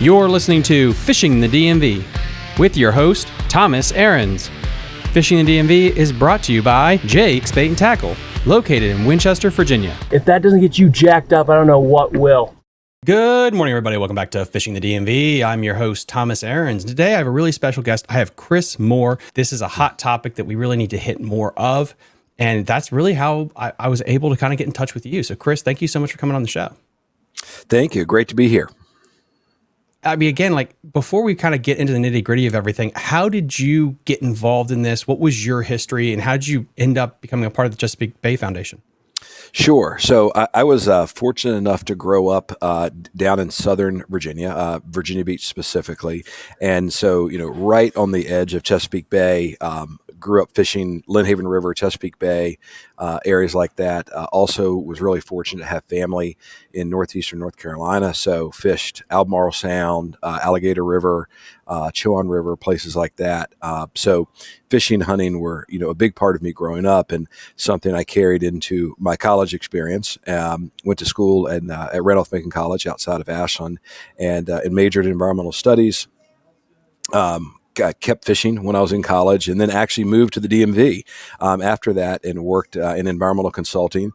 You're listening to Fishing the DMV with your host, Thomas Ahrens. Fishing the DMV is brought to you by Jake's Bait and Tackle, located in Winchester, Virginia. If that doesn't get you jacked up, I don't know what will. Good morning, everybody. Welcome back to Fishing the DMV. I'm your host, Thomas Ahrens. Today, I have a really special guest. I have Chris Moore. This is a hot topic that we really need to hit more of, and that's really how I was able to kind of get in touch with you. So, Chris, thank you so much for coming on the show. Thank you. Great to be here. I mean, again, like before we kind of get into the nitty gritty of everything, how did you get involved in this? What was your history and how did you end up becoming a part of the Chesapeake Bay Foundation? Sure. So I was fortunate enough to grow up down in Southern Virginia, Virginia Beach specifically. And so, right on the edge of Chesapeake Bay, grew up fishing Menhaden River, Chesapeake Bay, areas like that. Also was really fortunate to have family in northeastern North Carolina. So fished Albemarle Sound, Alligator River, Chowan River, places like that. So fishing and hunting were, a big part of me growing up and something I carried into my college experience. Went to school at Randolph-Macon College outside of Ashland and majored in environmental studies. Kept fishing when I was in college and then actually moved to the DMV after that and worked in environmental consulting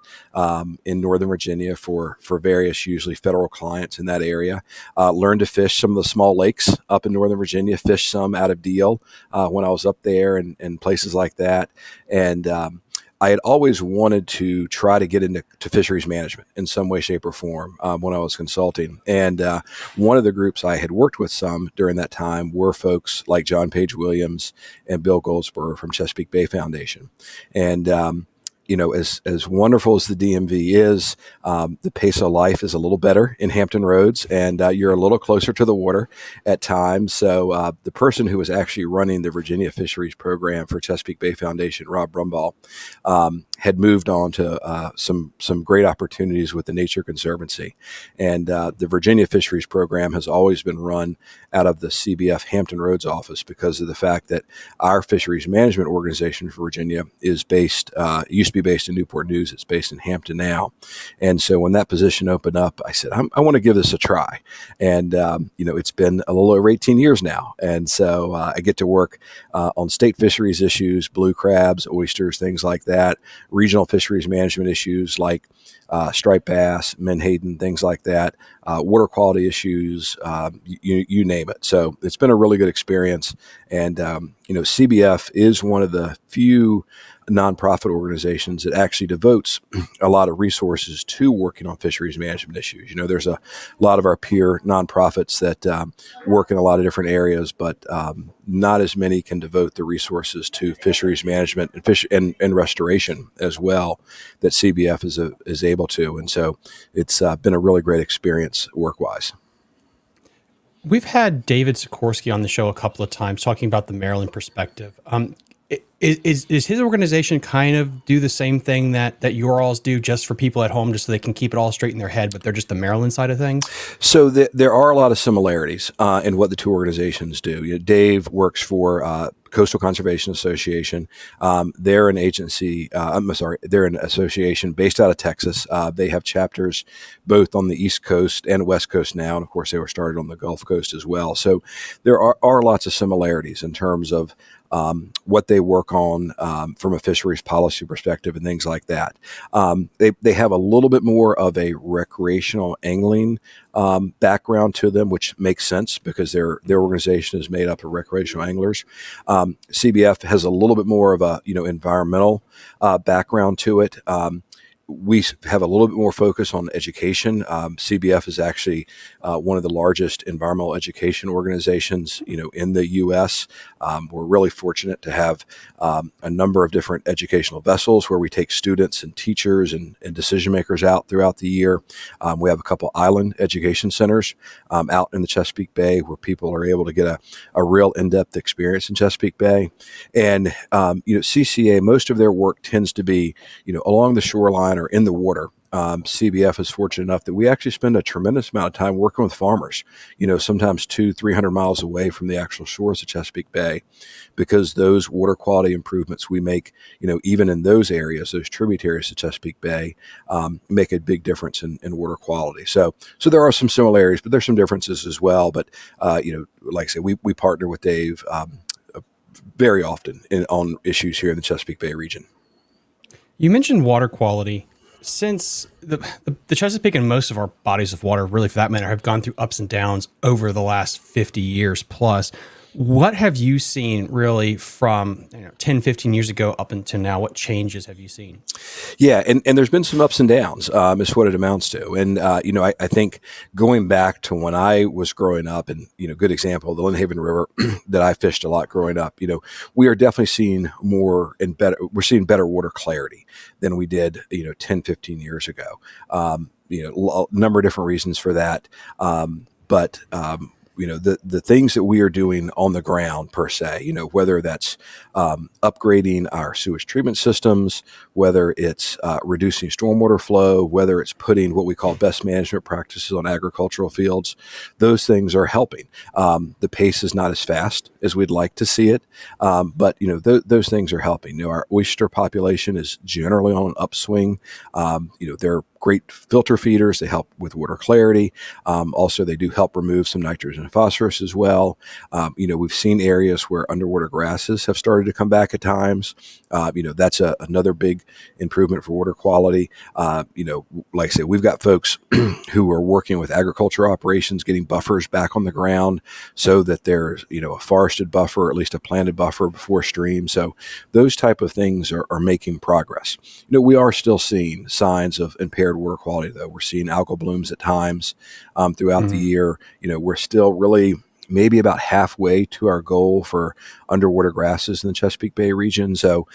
in Northern Virginia for various, usually federal clients in that area. Learned to fish some of the small lakes up in Northern Virginia, fished some out of Deal when I was up there and places like that. And I had always wanted to try to get into fisheries management in some way, shape, or form when I was consulting. And one of the groups I had worked with some during that time were folks like John Page Williams and Bill Goldsborough from Chesapeake Bay Foundation. And as wonderful as the DMV is, the pace of life is a little better in Hampton Roads, and you're a little closer to the water at times. So the person who was actually running the Virginia Fisheries Program for Chesapeake Bay Foundation, Rob Brumbaugh, had moved on to some great opportunities with the Nature Conservancy. And the Virginia Fisheries Program has always been run out of the CBF Hampton Roads office because of the fact that our fisheries management organization for Virginia is based, used to be based in Newport News. It's based in Hampton now. And so when that position opened up, I said, I want to give this a try. And, it's been a little over 18 years now. And so I get to work on state fisheries issues, blue crabs, oysters, things like that, regional fisheries management issues like striped bass, menhaden, things like that, water quality issues, you name it. So it's been a really good experience. And, CBF is one of the few nonprofit organizations that actually devotes a lot of resources to working on fisheries management issues. There's a lot of our peer nonprofits that work in a lot of different areas, but not as many can devote the resources to fisheries management and and restoration as well that CBF is able to. And so it's been a really great experience work-wise. We've had David Sikorsky on the show a couple of times talking about the Maryland perspective. Is his organization kind of do the same thing that your alls do just for people at home, just so they can keep it all straight in their head, but they're just the Maryland side of things? So there are a lot of similarities in what the two organizations do. Dave works for Coastal Conservation Association. They're an agency, they're an association based out of Texas. They have chapters both on the East Coast and West Coast now. And of course, they were started on the Gulf Coast as well. So there are lots of similarities in terms of what they work on from a fisheries policy perspective and things like that. They have a little bit more of a recreational angling background to them, which makes sense because their organization is made up of recreational anglers. CBF has a little bit more of a environmental background to it. We have a little bit more focus on education. CBF is actually one of the largest environmental education organizations, in the U.S. We're really fortunate to have a number of different educational vessels where we take students and teachers and decision makers out throughout the year. We have a couple island education centers out in the Chesapeake Bay where people are able to get a real in-depth experience in Chesapeake Bay. And, CCA, most of their work tends to be, along the shoreline or in the water. CBF is fortunate enough that we actually spend a tremendous amount of time working with farmers, sometimes 200-300 miles away from the actual shores of Chesapeake Bay, because those water quality improvements we make, even in those areas, those tributaries to Chesapeake Bay, make a big difference in water quality. So there are some similarities, but there's some differences as well. But, like I said, we partner with Dave very often on issues here in the Chesapeake Bay region. You mentioned water quality. Since the Chesapeake and most of our bodies of water, really for that matter, have gone through ups and downs over the last 50 years plus, what have you seen really from 10, 15 years ago up until now? What changes have you seen? Yeah, and there's been some ups and downs, is what it amounts to. And, I think going back to when I was growing up, and, good example, the Lynnhaven River that I fished a lot growing up, we are definitely seeing more and better, we're seeing better water clarity than we did, 10, 15 years ago. A number of different reasons for that. But the things that we are doing on the ground per se, whether that's upgrading our sewage treatment systems, whether it's reducing stormwater flow, whether it's putting what we call best management practices on agricultural fields, those things are helping. The pace is not as fast as we'd like to see it, but those things are helping. Our oyster population is generally on an upswing. They're great filter feeders. They help with water clarity. Also, they do help remove some nitrogen and phosphorus as well. We've seen areas where underwater grasses have started to come back at times. That's another big improvement for water quality. Like I said, we've got folks who are working with agriculture operations, getting buffers back on the ground so that there's, a forested buffer, or at least a planted buffer before stream. So those type of things are making progress. We are still seeing signs of impaired water quality, though. We're seeing algal blooms at times throughout the year. We're still really maybe about halfway to our goal for underwater grasses in the Chesapeake Bay region. So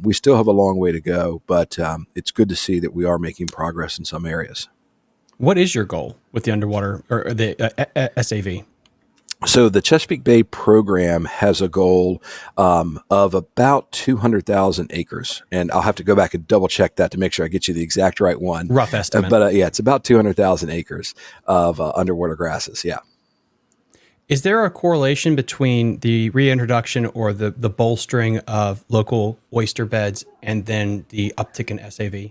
we still have a long way to go, but it's good to see that we are making progress in some areas. What is your goal with the underwater or the SAV? So the Chesapeake Bay program has a goal of about 200,000 acres. And I'll have to go back and double check that to make sure I get you the exact right one. Rough estimate. But it's about 200,000 acres of underwater grasses. Yeah. Is there a correlation between the reintroduction or the bolstering of local oyster beds and then the uptick in SAV?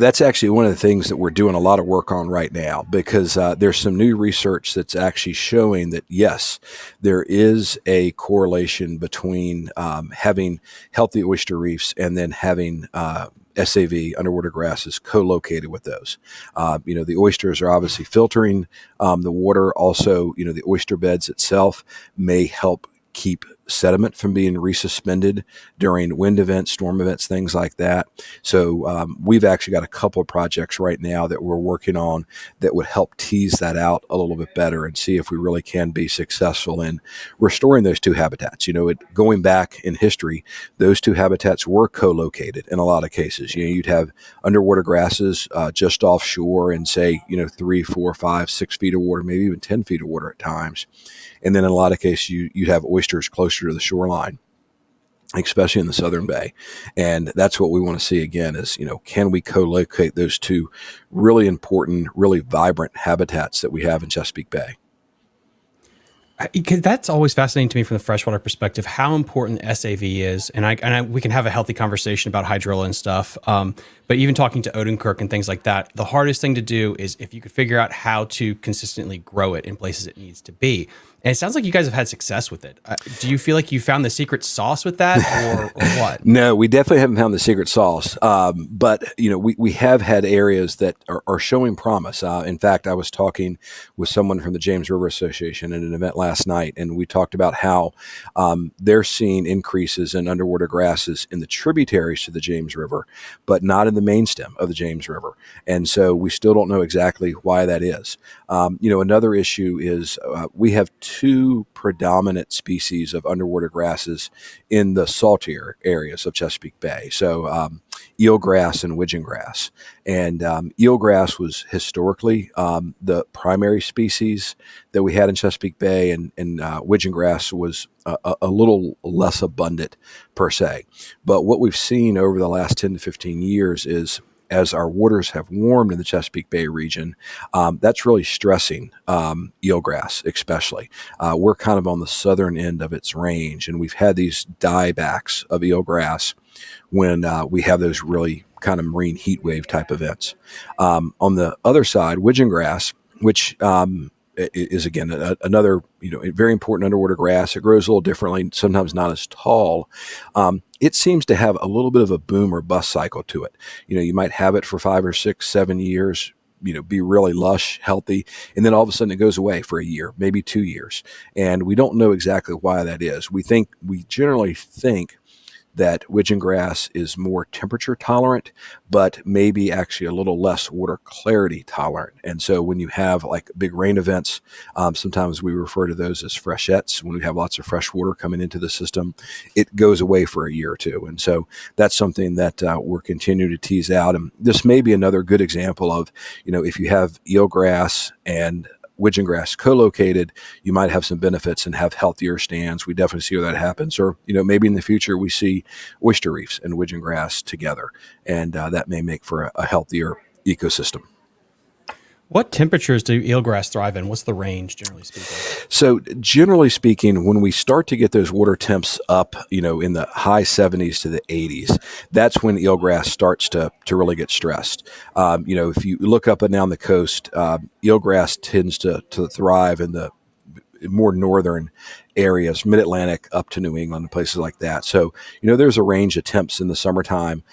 That's actually one of the things that we're doing a lot of work on right now, because there's some new research that's actually showing that, yes, there is a correlation between having healthy oyster reefs and then having SAV, underwater grasses, co-located with those. The oysters are obviously filtering the water. Also, the oyster beds itself may help keep sediment from being resuspended during wind events, storm events, things like that. So we've actually got a couple of projects right now that we're working on that would help tease that out a little bit better and see if we really can be successful in restoring those two habitats. Going back in history, those two habitats were co-located in a lot of cases. You'd have underwater grasses just offshore and say, 3, 4, 5, 6 feet of water, maybe even 10 feet of water at times. And then in a lot of cases, you'd have oysters closer to the shoreline, especially in the Southern Bay. And that's what we want to see again is, can we co-locate those two really important, really vibrant habitats that we have in Chesapeake Bay? Because that's always fascinating to me from the freshwater perspective, how important SAV is. And we can have a healthy conversation about hydrilla and stuff. But even talking to Odenkirk and things like that, the hardest thing to do is if you could figure out how to consistently grow it in places it needs to be. And it sounds like you guys have had success with it. Do you feel like you found the secret sauce with that or what? No, we definitely haven't found the secret sauce. But, we have had areas that are showing promise. In fact, I was talking with someone from the James River Association at an event last night, and we talked about how they're seeing increases in underwater grasses in the tributaries to the James River, but not in the main stem of the James River. And so we still don't know exactly why that is. Another issue is we have two predominant species of underwater grasses in the saltier areas of Chesapeake Bay. So eelgrass and widgeon grass. And eelgrass was historically the primary species that we had in Chesapeake Bay, and widgeon grass was a little less abundant per se. But what we've seen over the last 10 to 15 years is as our waters have warmed in the Chesapeake Bay region, that's really stressing eelgrass, especially. We're kind of on the southern end of its range, and we've had these diebacks of eelgrass when we have those really kind of marine heat wave type events. On the other side, widgeon grass, which is again another very important underwater grass. It grows a little differently, sometimes not as tall. It seems to have a little bit of a boom or bust cycle to it. You might have it for 5 or 6, 7 years, be really lush, healthy, and then all of a sudden it goes away for a year, maybe 2 years, and we don't know exactly why that is. We generally think that widgeon grass is more temperature tolerant, but maybe actually a little less water clarity tolerant. And so when you have like big rain events, sometimes we refer to those as freshettes. When we have lots of fresh water coming into the system, it goes away for a year or two. And so that's something that we're continuing to tease out. And this may be another good example of, if you have eelgrass and widgeon grass co-located, you might have some benefits and have healthier stands. We definitely see where that happens. Or, maybe in the future we see oyster reefs and widgeon grass together, and that may make for a healthier ecosystem. What temperatures do eelgrass thrive in? What's the range, generally speaking? So generally speaking, when we start to get those water temps up, in the high 70s to the 80s, that's when eelgrass starts to really get stressed. If you look up and down the coast, eelgrass tends to thrive in the more northern areas, mid-Atlantic up to New England, places like that. So, there's a range of temps in the summertime,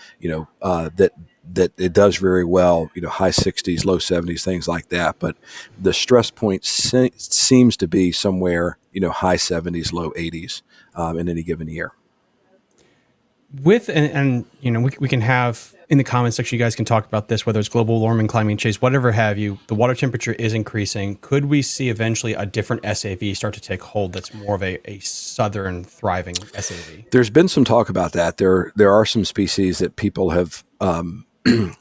that it does very well, high 60s, low 70s, things like that. But the stress point seems to be somewhere, high 70s, low 80s in any given year. With and we can have in the comment section, you guys can talk about this, whether it's global warming, climate change, whatever have you. The water temperature is increasing. Could we see eventually a different SAV start to take hold that's more of a southern thriving SAV? There's been some talk about that. There are some species that people have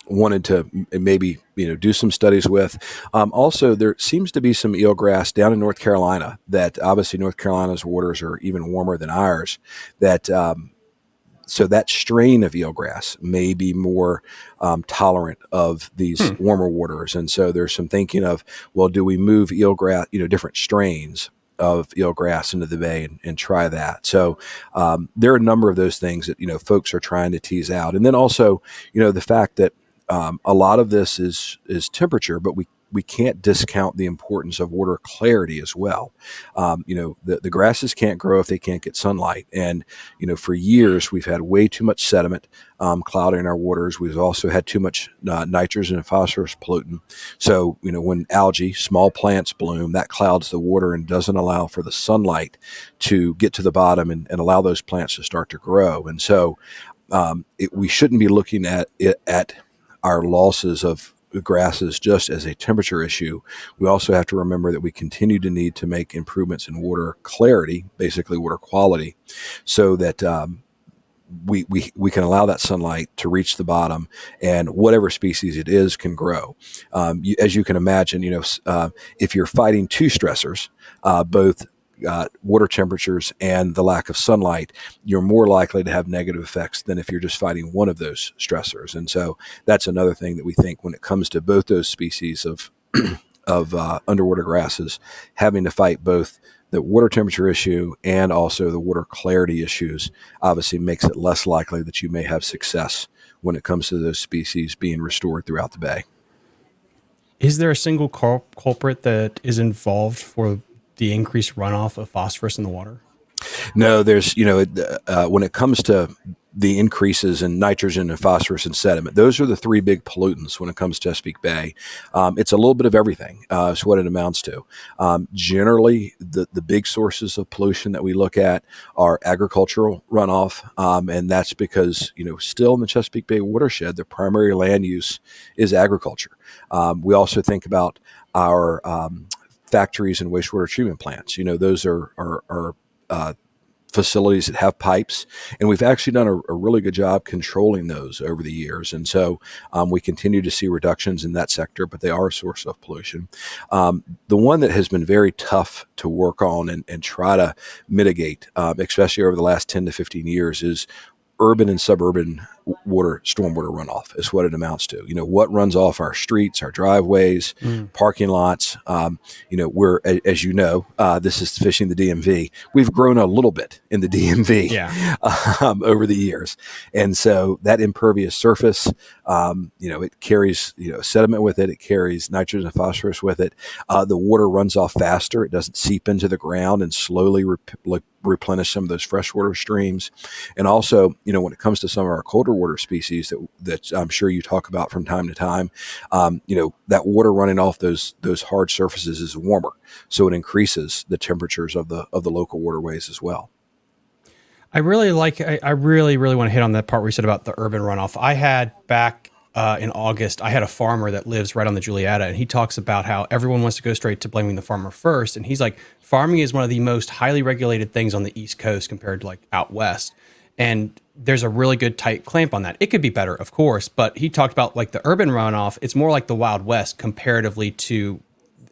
wanted to maybe do some studies with. Also, there seems to be some eelgrass down in North Carolina that obviously North Carolina's waters are even warmer than ours. So that strain of eelgrass may be more tolerant of these warmer waters. And so there's some thinking of, well, do we move eelgrass, different strains of eelgrass into the bay and try that. So there are a number of those things that, folks are trying to tease out. And then also, the fact that a lot of this is temperature, but we can't discount the importance of water clarity as well. The grasses can't grow if they can't get sunlight. And, for years, we've had way too much sediment clouding our waters. We've also had too much nitrogen and phosphorus pollutant. So, when algae, small plants bloom, that clouds the water and doesn't allow for the sunlight to get to the bottom and allow those plants to start to grow. And so we shouldn't be looking at our losses of grasses just as a temperature issue. We also have to remember that we continue to need to make improvements in water clarity, basically water quality, so that we can allow that sunlight to reach the bottom, and whatever species it is can grow. As you can imagine, if you're fighting two stressors, both water temperatures and the lack of sunlight, you're more likely to have negative effects than if you're just fighting one of those stressors. And so that's another thing that we think when it comes to both those species of underwater grasses, having to fight both the water temperature issue and also the water clarity issues obviously makes it less likely that you may have success when it comes to those species being restored throughout the bay. Is there a single culprit that is involved for the increased runoff of phosphorus in the water? No, there's, when it comes to the increases in nitrogen and phosphorus and sediment, those are the three big pollutants when it comes to Chesapeake Bay. It's a little bit of everything, is what it amounts to. Generally, the big sources of pollution that we look at are agricultural runoff, and that's because, still in the Chesapeake Bay watershed, the primary land use is agriculture. We also think about our factories and wastewater treatment plants. Those are facilities that have pipes, and we've actually done a really good job controlling those over the years. And so we continue to see reductions in that sector, but they are a source of pollution. The one that has been very tough to work on and try to mitigate, especially over the last 10 to 15 years, is urban and suburban stormwater runoff is what it amounts to. What runs off our streets, our driveways, parking lots. We're, as you know, this is Fishing the DMV. We've grown a little bit in the DMV over the years. And so that impervious surface, it carries, sediment with it. It carries nitrogen and phosphorus with it. The water runs off faster. It doesn't seep into the ground and slowly replenish some of those freshwater streams. And also, when it comes to some of our colder water species that I'm sure you talk about from time to time, that water running off those hard surfaces is warmer. So it increases the temperatures of the local waterways as well. I really want to hit on that part where you said about the urban runoff. I had back in August, I had a farmer that lives right on the Julietta, and he talks about how everyone wants to go straight to blaming the farmer first. And he's like, farming is one of the most highly regulated things on the East Coast compared to like out West. And there's a really good tight clamp on that. It could be better, of course, but he talked about like the urban runoff. It's more like the Wild West comparatively to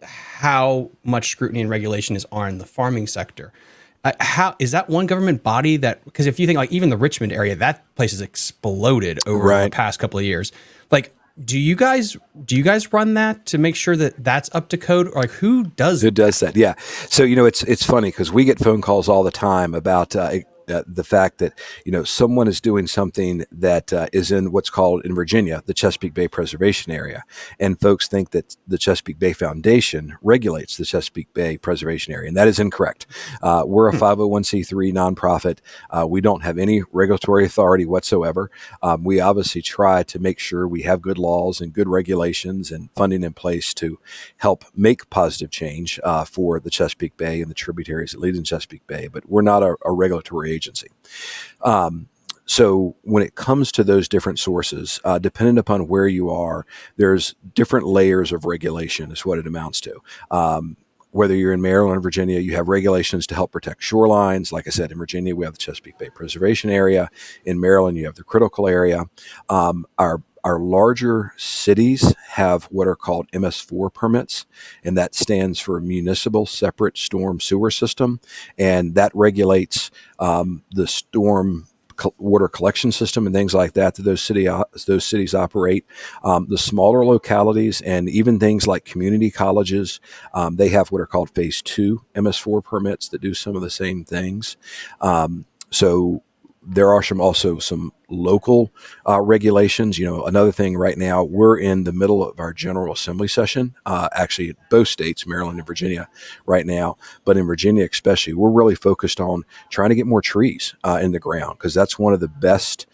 how much scrutiny and regulation is on the farming sector. How is that one government body that, because if you think like even the Richmond area, that place has exploded over the past couple of years. Like, do you guys run that to make sure that that's up to code, or like who does that? Yeah. So, it's funny because we get phone calls all the time about the fact that, someone is doing something that is in what's called in Virginia, the Chesapeake Bay Preservation Area. And folks think that the Chesapeake Bay Foundation regulates the Chesapeake Bay Preservation Area. And that is incorrect. We're a 501c3 nonprofit. We don't have any regulatory authority whatsoever. We obviously try to make sure we have good laws and good regulations and funding in place to help make positive change for the Chesapeake Bay and the tributaries that lead in Chesapeake Bay. But we're not a regulatory agency. So when it comes to those different sources, depending upon where you are, there's different layers of regulation is what it amounts to. Whether you're in Maryland or Virginia, you have regulations to help protect shorelines. Like I said, in Virginia, we have the Chesapeake Bay Preservation Area. In Maryland, you have the critical area. Our larger cities have what are called MS4 permits, and that stands for Municipal Separate Storm Sewer System, and that regulates the storm water collection system and things like that those cities operate. The smaller localities and even things like community colleges, they have what are called Phase 2 MS4 permits that do some of the same things. So there are also some local regulations. Another thing right now, we're in the middle of our General Assembly session, actually both states, Maryland and Virginia right now. But in Virginia especially, we're really focused on trying to get more trees in the ground, because that's one of the best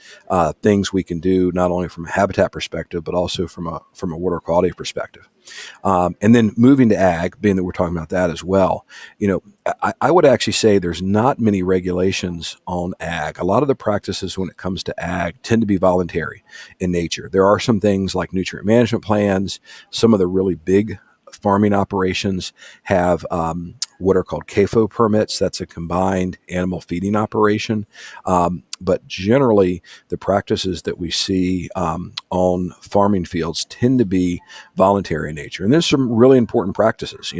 things we can do, not only from a habitat perspective, but also from a water quality perspective. And then moving to ag, being that we're talking about that as well, I would actually say there's not many regulations on ag. A lot of the practices when it comes to ag tend to be voluntary in nature. There are some things like nutrient management plans. Some of the really big farming operations have what are called CAFO permits. That's a combined animal feeding operation. But generally, the practices that we see on farming fields tend to be voluntary in nature. And there's some really important practices,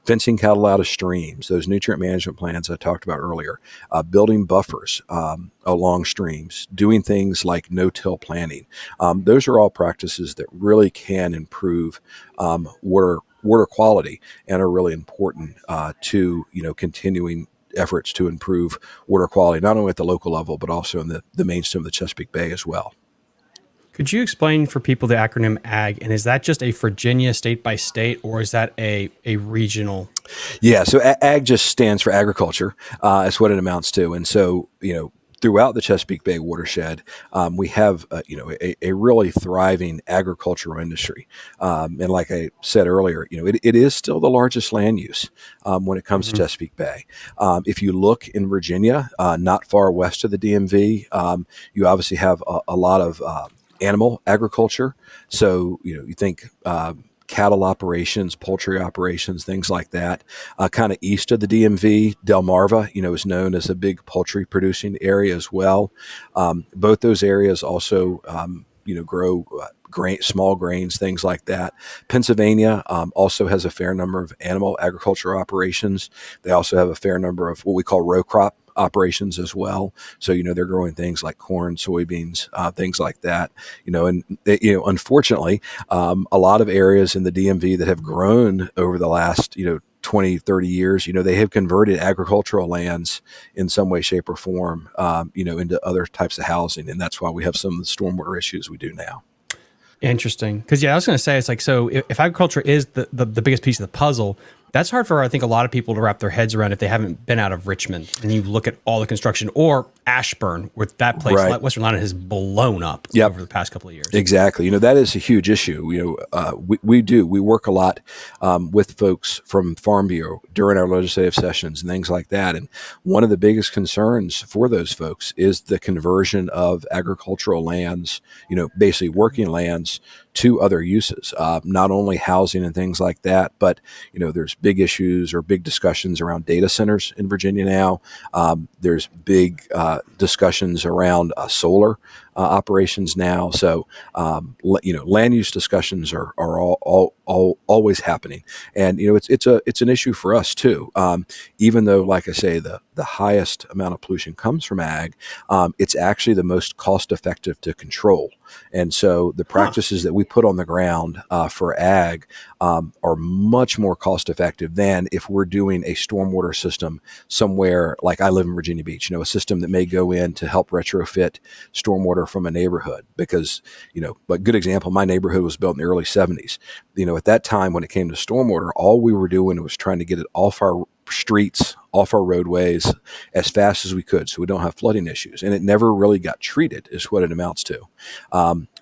fencing cattle out of streams, those nutrient management plans I talked about earlier, building buffers along streams, doing things like no-till planting. Those are all practices that really can improve water quality and are really important to continuing efforts to improve water quality, not only at the local level, but also in the main stem of the Chesapeake Bay as well. Could you explain for people the acronym AG, and is that just a Virginia state by state, or is that a regional? Yeah, so AG just stands for agriculture. That's what it amounts to. And so, throughout the Chesapeake Bay watershed, we have a really thriving agricultural industry, and like I said earlier, it is still the largest land use when it comes to Chesapeake Bay. If you look in Virginia, not far west of the DMV, you obviously have a lot of animal agriculture. So you think cattle operations, poultry operations, things like that. Kind of east of the DMV, Delmarva, is known as a big poultry producing area as well. Both those areas also, grow small grains, things like that. Pennsylvania also has a fair number of animal agriculture operations. They also have a fair number of what we call row crop operations as well. So, they're growing things like corn, soybeans, things like that, and, unfortunately, a lot of areas in the DMV that have grown over the last, 20, 30 years, they have converted agricultural lands in some way, shape, or form, into other types of housing. And that's why we have some of the stormwater issues we do now. Interesting. Because, I was going to say, it's like, so if agriculture is the biggest piece of the puzzle, that's hard for, I think, a lot of people to wrap their heads around if they haven't been out of Richmond and you look at all the construction, or Ashburn, where that place, Right. Western Line, has blown up Yep. over the past couple of years. Exactly. That is a huge issue. We work a lot with folks from Farm Bureau during our legislative sessions and things like that. And one of the biggest concerns for those folks is the conversion of agricultural lands, basically working lands, to other uses, not only housing and things like that, but, there's big issues or big discussions around data centers in Virginia now. There's big discussions around solar operations now. So, land use discussions are all always happening. And, it's an issue for us too. Even though, like I say, the highest amount of pollution comes from ag, it's actually the most cost effective to control. And so the practices that we put on the ground for ag are much more cost effective than if we're doing a stormwater system somewhere, like I live in Virginia Beach, a system that may go in to help retrofit stormwater from a neighborhood. Because, a good example, my neighborhood was built in the early 70s. At that time, when it came to stormwater, all we were doing was trying to get it off our streets, off our roadways as fast as we could, so we don't have flooding issues. And it never really got treated, is what it amounts to.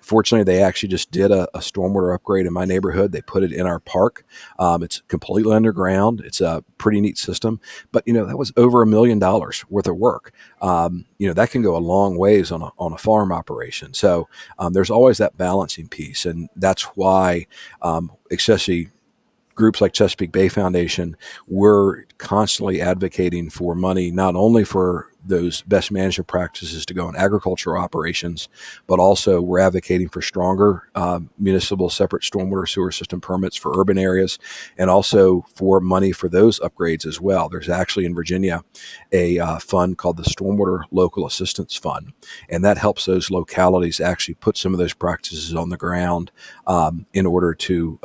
Fortunately, they actually just did a stormwater upgrade in my neighborhood. They put it in our park. It's completely underground. It's a pretty neat system, but that was over $1 million worth of work. That can go a long ways on a farm operation. So there's always that balancing piece, and that's why, especially groups like Chesapeake Bay Foundation, we're constantly advocating for money, not only for those best management practices to go in agricultural operations, but also we're advocating for stronger municipal separate stormwater sewer system permits for urban areas, and also for money for those upgrades as well. There's actually in Virginia a fund called the Stormwater Local Assistance Fund, and that helps those localities actually put some of those practices on the ground in order to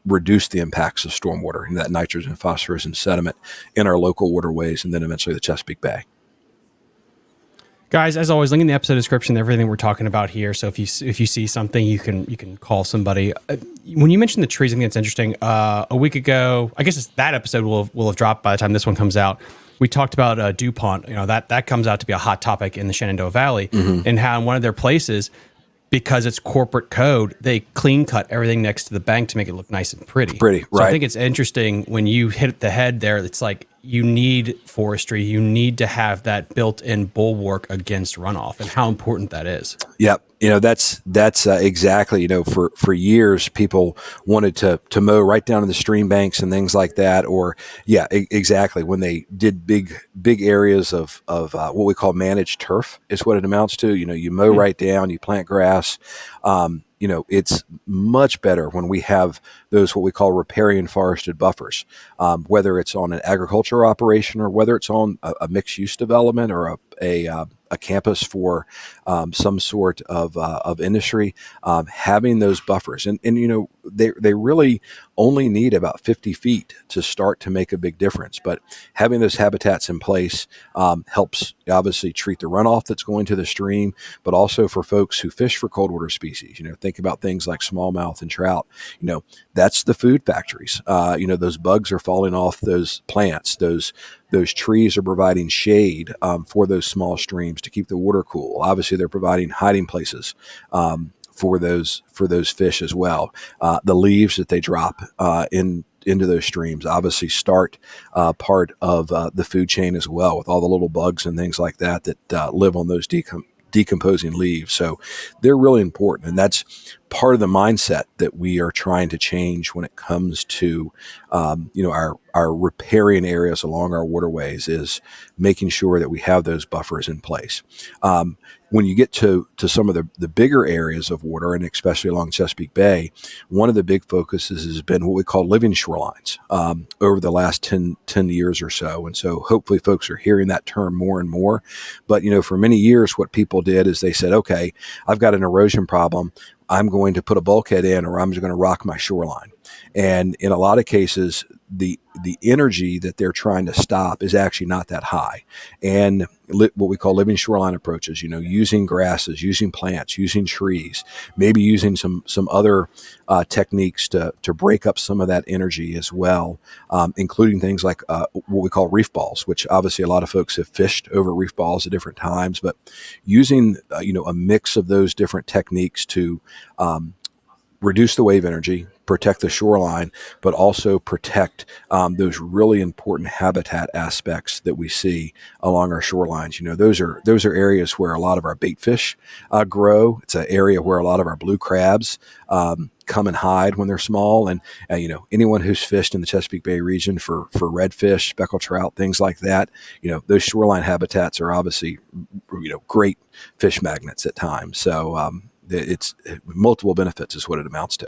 reduce the impacts of stormwater and that nitrogen, phosphorus, and sediment in our local waterways, and then eventually the Chesapeake Bay. Guys, as always, link in the episode description, everything we're talking about here. So if you see something, you can call somebody. When you mentioned the trees, I think it's interesting. A week ago, I guess that episode will have dropped by the time this one comes out. We talked about DuPont. That comes out to be a hot topic in the Shenandoah Valley, and how in one of their places, because it's corporate code, they clean cut everything next to the bank to make it look nice and pretty. Right. So I think it's interesting when you hit the head there. It's like you need forestry. You need to have that built-in bulwark against runoff, and how important that is. Yep. That's exactly, for years, people wanted to mow right down in the stream banks and things like that. Or exactly. When they did big areas of what we call managed turf is what it amounts to. You mow right down, you plant grass. It's much better when we have those what we call riparian forested buffers, whether it's on an agricultural operation or whether it's on a mixed use development or a campus for some sort of industry. Having those buffers, and they really only need about 50 feet to start to make a big difference. But having those habitats in place helps obviously treat the runoff that's going to the stream, but also for folks who fish for cold water species. Think about things like smallmouth and trout. That's the food factories. Those bugs are falling off those plants. Those trees are providing shade for those small streams to keep the water cool. Obviously, they're providing hiding places for those fish as well. The leaves that they drop into those streams obviously start part of the food chain as well, with all the little bugs and things like that live on those decomposing leaves. So they're really important, and that's part of the mindset that we are trying to change when it comes to, our riparian areas along our waterways is making sure that we have those buffers in place. When you get to some of the bigger areas of water, and especially along Chesapeake Bay, one of the big focuses has been what we call living shorelines over the last 10 years or so. And so hopefully folks are hearing that term more and more. But, for many years, what people did is they said, okay, I've got an erosion problem. I'm going to put a bulkhead in, or I'm just going to rock my shoreline. And in a lot of cases, the energy that they're trying to stop is actually not that high. And what we call living shoreline approaches, using grasses, using plants, using trees, maybe using some other techniques to break up some of that energy as well, including things like what we call reef balls, which obviously a lot of folks have fished over reef balls at different times, but using a mix of those different techniques to reduce the wave energy, protect the shoreline, but also protect those really important habitat aspects that we see along our shorelines. Those are areas where a lot of our bait fish grow. It's an area where a lot of our blue crabs come and hide when they're small. And anyone who's fished in the Chesapeake Bay region for redfish, speckled trout, things like that, those shoreline habitats are obviously great fish magnets at times. So it's multiple benefits is what it amounts to.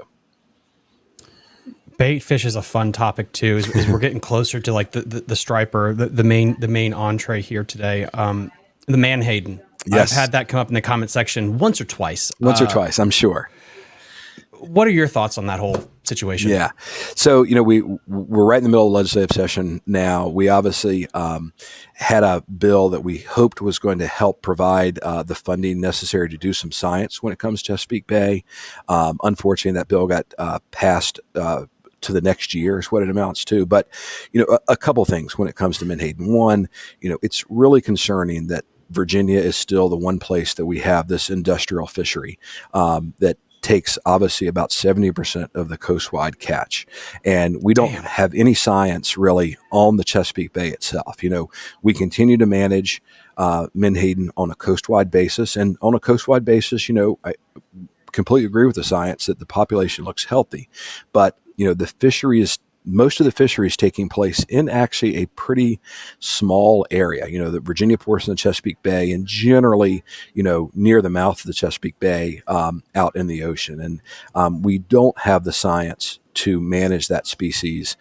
Bait fish is a fun topic too, as we're getting closer to like the striper, the main entree here today. The Menhaden. Yes. I've had that come up in the comment section once or twice. Once or twice, I'm sure. What are your thoughts on that whole situation? Yeah. So, we're right in the middle of the legislative session now. We obviously had a bill that we hoped was going to help provide the funding necessary to do some science when it comes to Chesapeake Bay. Unfortunately, that bill got passed to the next year is what it amounts to. But, a couple things when it comes to Menhaden. One, it's really concerning that Virginia is still the one place that we have this industrial fishery that takes obviously about 70% of the coastwide catch. And we don't have any science really on the Chesapeake Bay itself. We continue to manage Menhaden on a coastwide basis. And on a coastwide basis, I completely agree with the science that the population looks healthy. But, the fishery is most of the fisheries taking place in actually a pretty small area, the Virginia portion of the Chesapeake Bay, and generally, near the mouth of the Chesapeake Bay out in the ocean. And we don't have the science to manage that species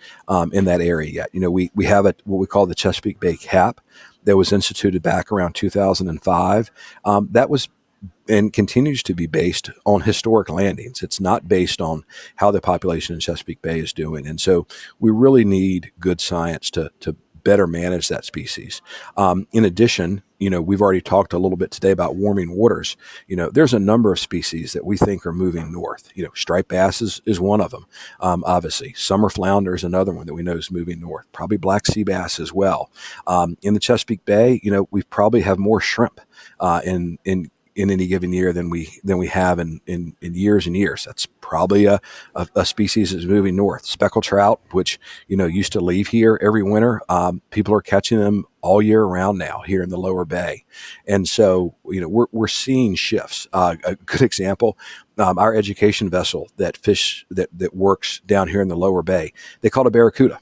in that area yet. We have what we call the Chesapeake Bay cap that was instituted back around 2005. That was and continues to be based on historic landings. It's not based on how the population in Chesapeake Bay is doing. And so we really need good science to better manage that species. In addition, we've already talked a little bit today about warming waters. There's a number of species that we think are moving north. Striped bass is one of them. Obviously, summer flounder is another one that we know is moving north. Probably black sea bass as well. In the Chesapeake Bay, we probably have more shrimp in any given year than we have in years and years. That's probably a species that's moving north. Speckled trout, which used to leave here every winter, people are catching them all year round now here in the lower bay. And so we're seeing shifts. A good example, our education vessel that works down here in the lower bay, they caught a barracuda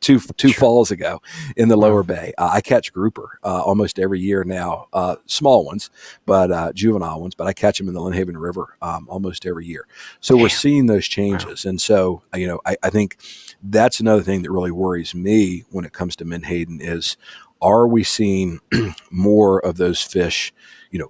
two falls ago in the lower bay. I catch grouper almost every year now, small ones, but juvenile ones, but I catch them in the Lynnhaven River almost every year. So we're seeing those changes. And so, I think that's another thing that really worries me when it comes to Menhaden is, are we seeing more of those fish,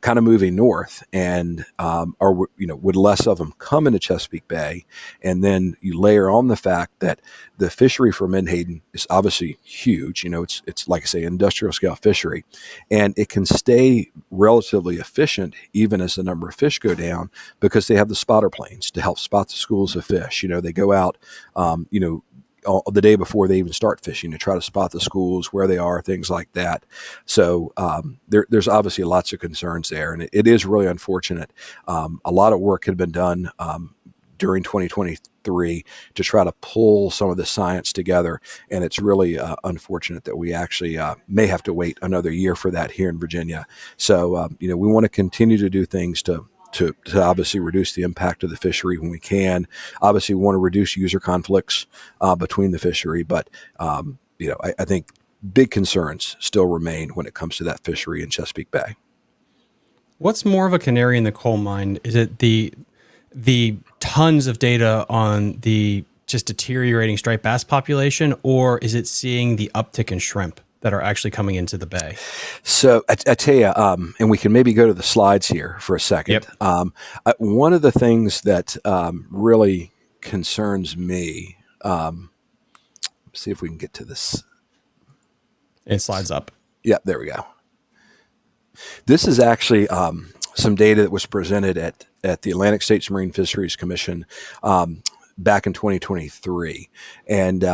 kind of moving north, and would less of them come into Chesapeake Bay? And then you layer on the fact that the fishery for Menhaden is obviously huge. It's like I say, industrial scale fishery, and it can stay relatively efficient even as the number of fish go down because they have the spotter planes to help spot the schools of fish. They go out, the day before they even start fishing to try to spot the schools, where they are, things like that. So there's obviously lots of concerns there, and it is really unfortunate. A lot of work had been done during 2023 to try to pull some of the science together, and it's really unfortunate that we actually may have to wait another year for that here in Virginia. So we want to continue to do things to to obviously reduce the impact of the fishery when we can. Obviously, we want to reduce user conflicts between the fishery, but I think big concerns still remain when it comes to that fishery in Chesapeake Bay. What's more of a canary in the coal mine? Is it the tons of data on the just deteriorating striped bass population, or is it seeing the uptick in shrimp that are actually coming into the bay? So I tell you, and we can maybe go to the slides here for a second. Yep. One of the things that really concerns me, see if we can get to this. It slides up. Yeah, there we go. This is actually some data that was presented at the Atlantic States Marine Fisheries Commission back in 2023, and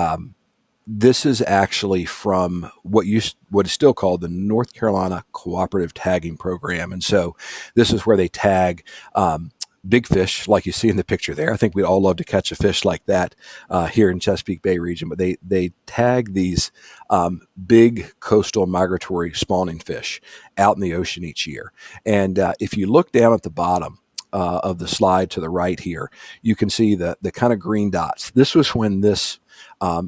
this is actually from what is still called the North Carolina Cooperative Tagging Program, and so this is where they tag big fish, like you see in the picture there. I think we'd all love to catch a fish like that here in Chesapeake Bay region, but they tag these big coastal migratory spawning fish out in the ocean each year. And if you look down at the bottom of the slide to the right here, you can see the kind of green dots. This was when this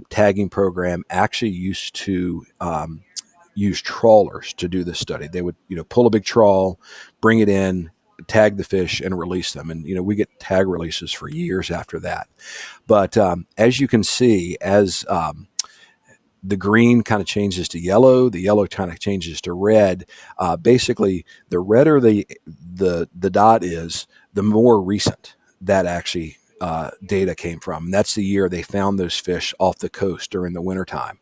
tagging program actually used to use trawlers to do this study. They would, pull a big trawl, bring it in, tag the fish, and release them. And we get tag releases for years after that. But as you can see, as the green kind of changes to yellow, the yellow kind of changes to red. Basically, the redder the dot is, the more recent that actually data came from. And that's the year they found those fish off the coast during the wintertime.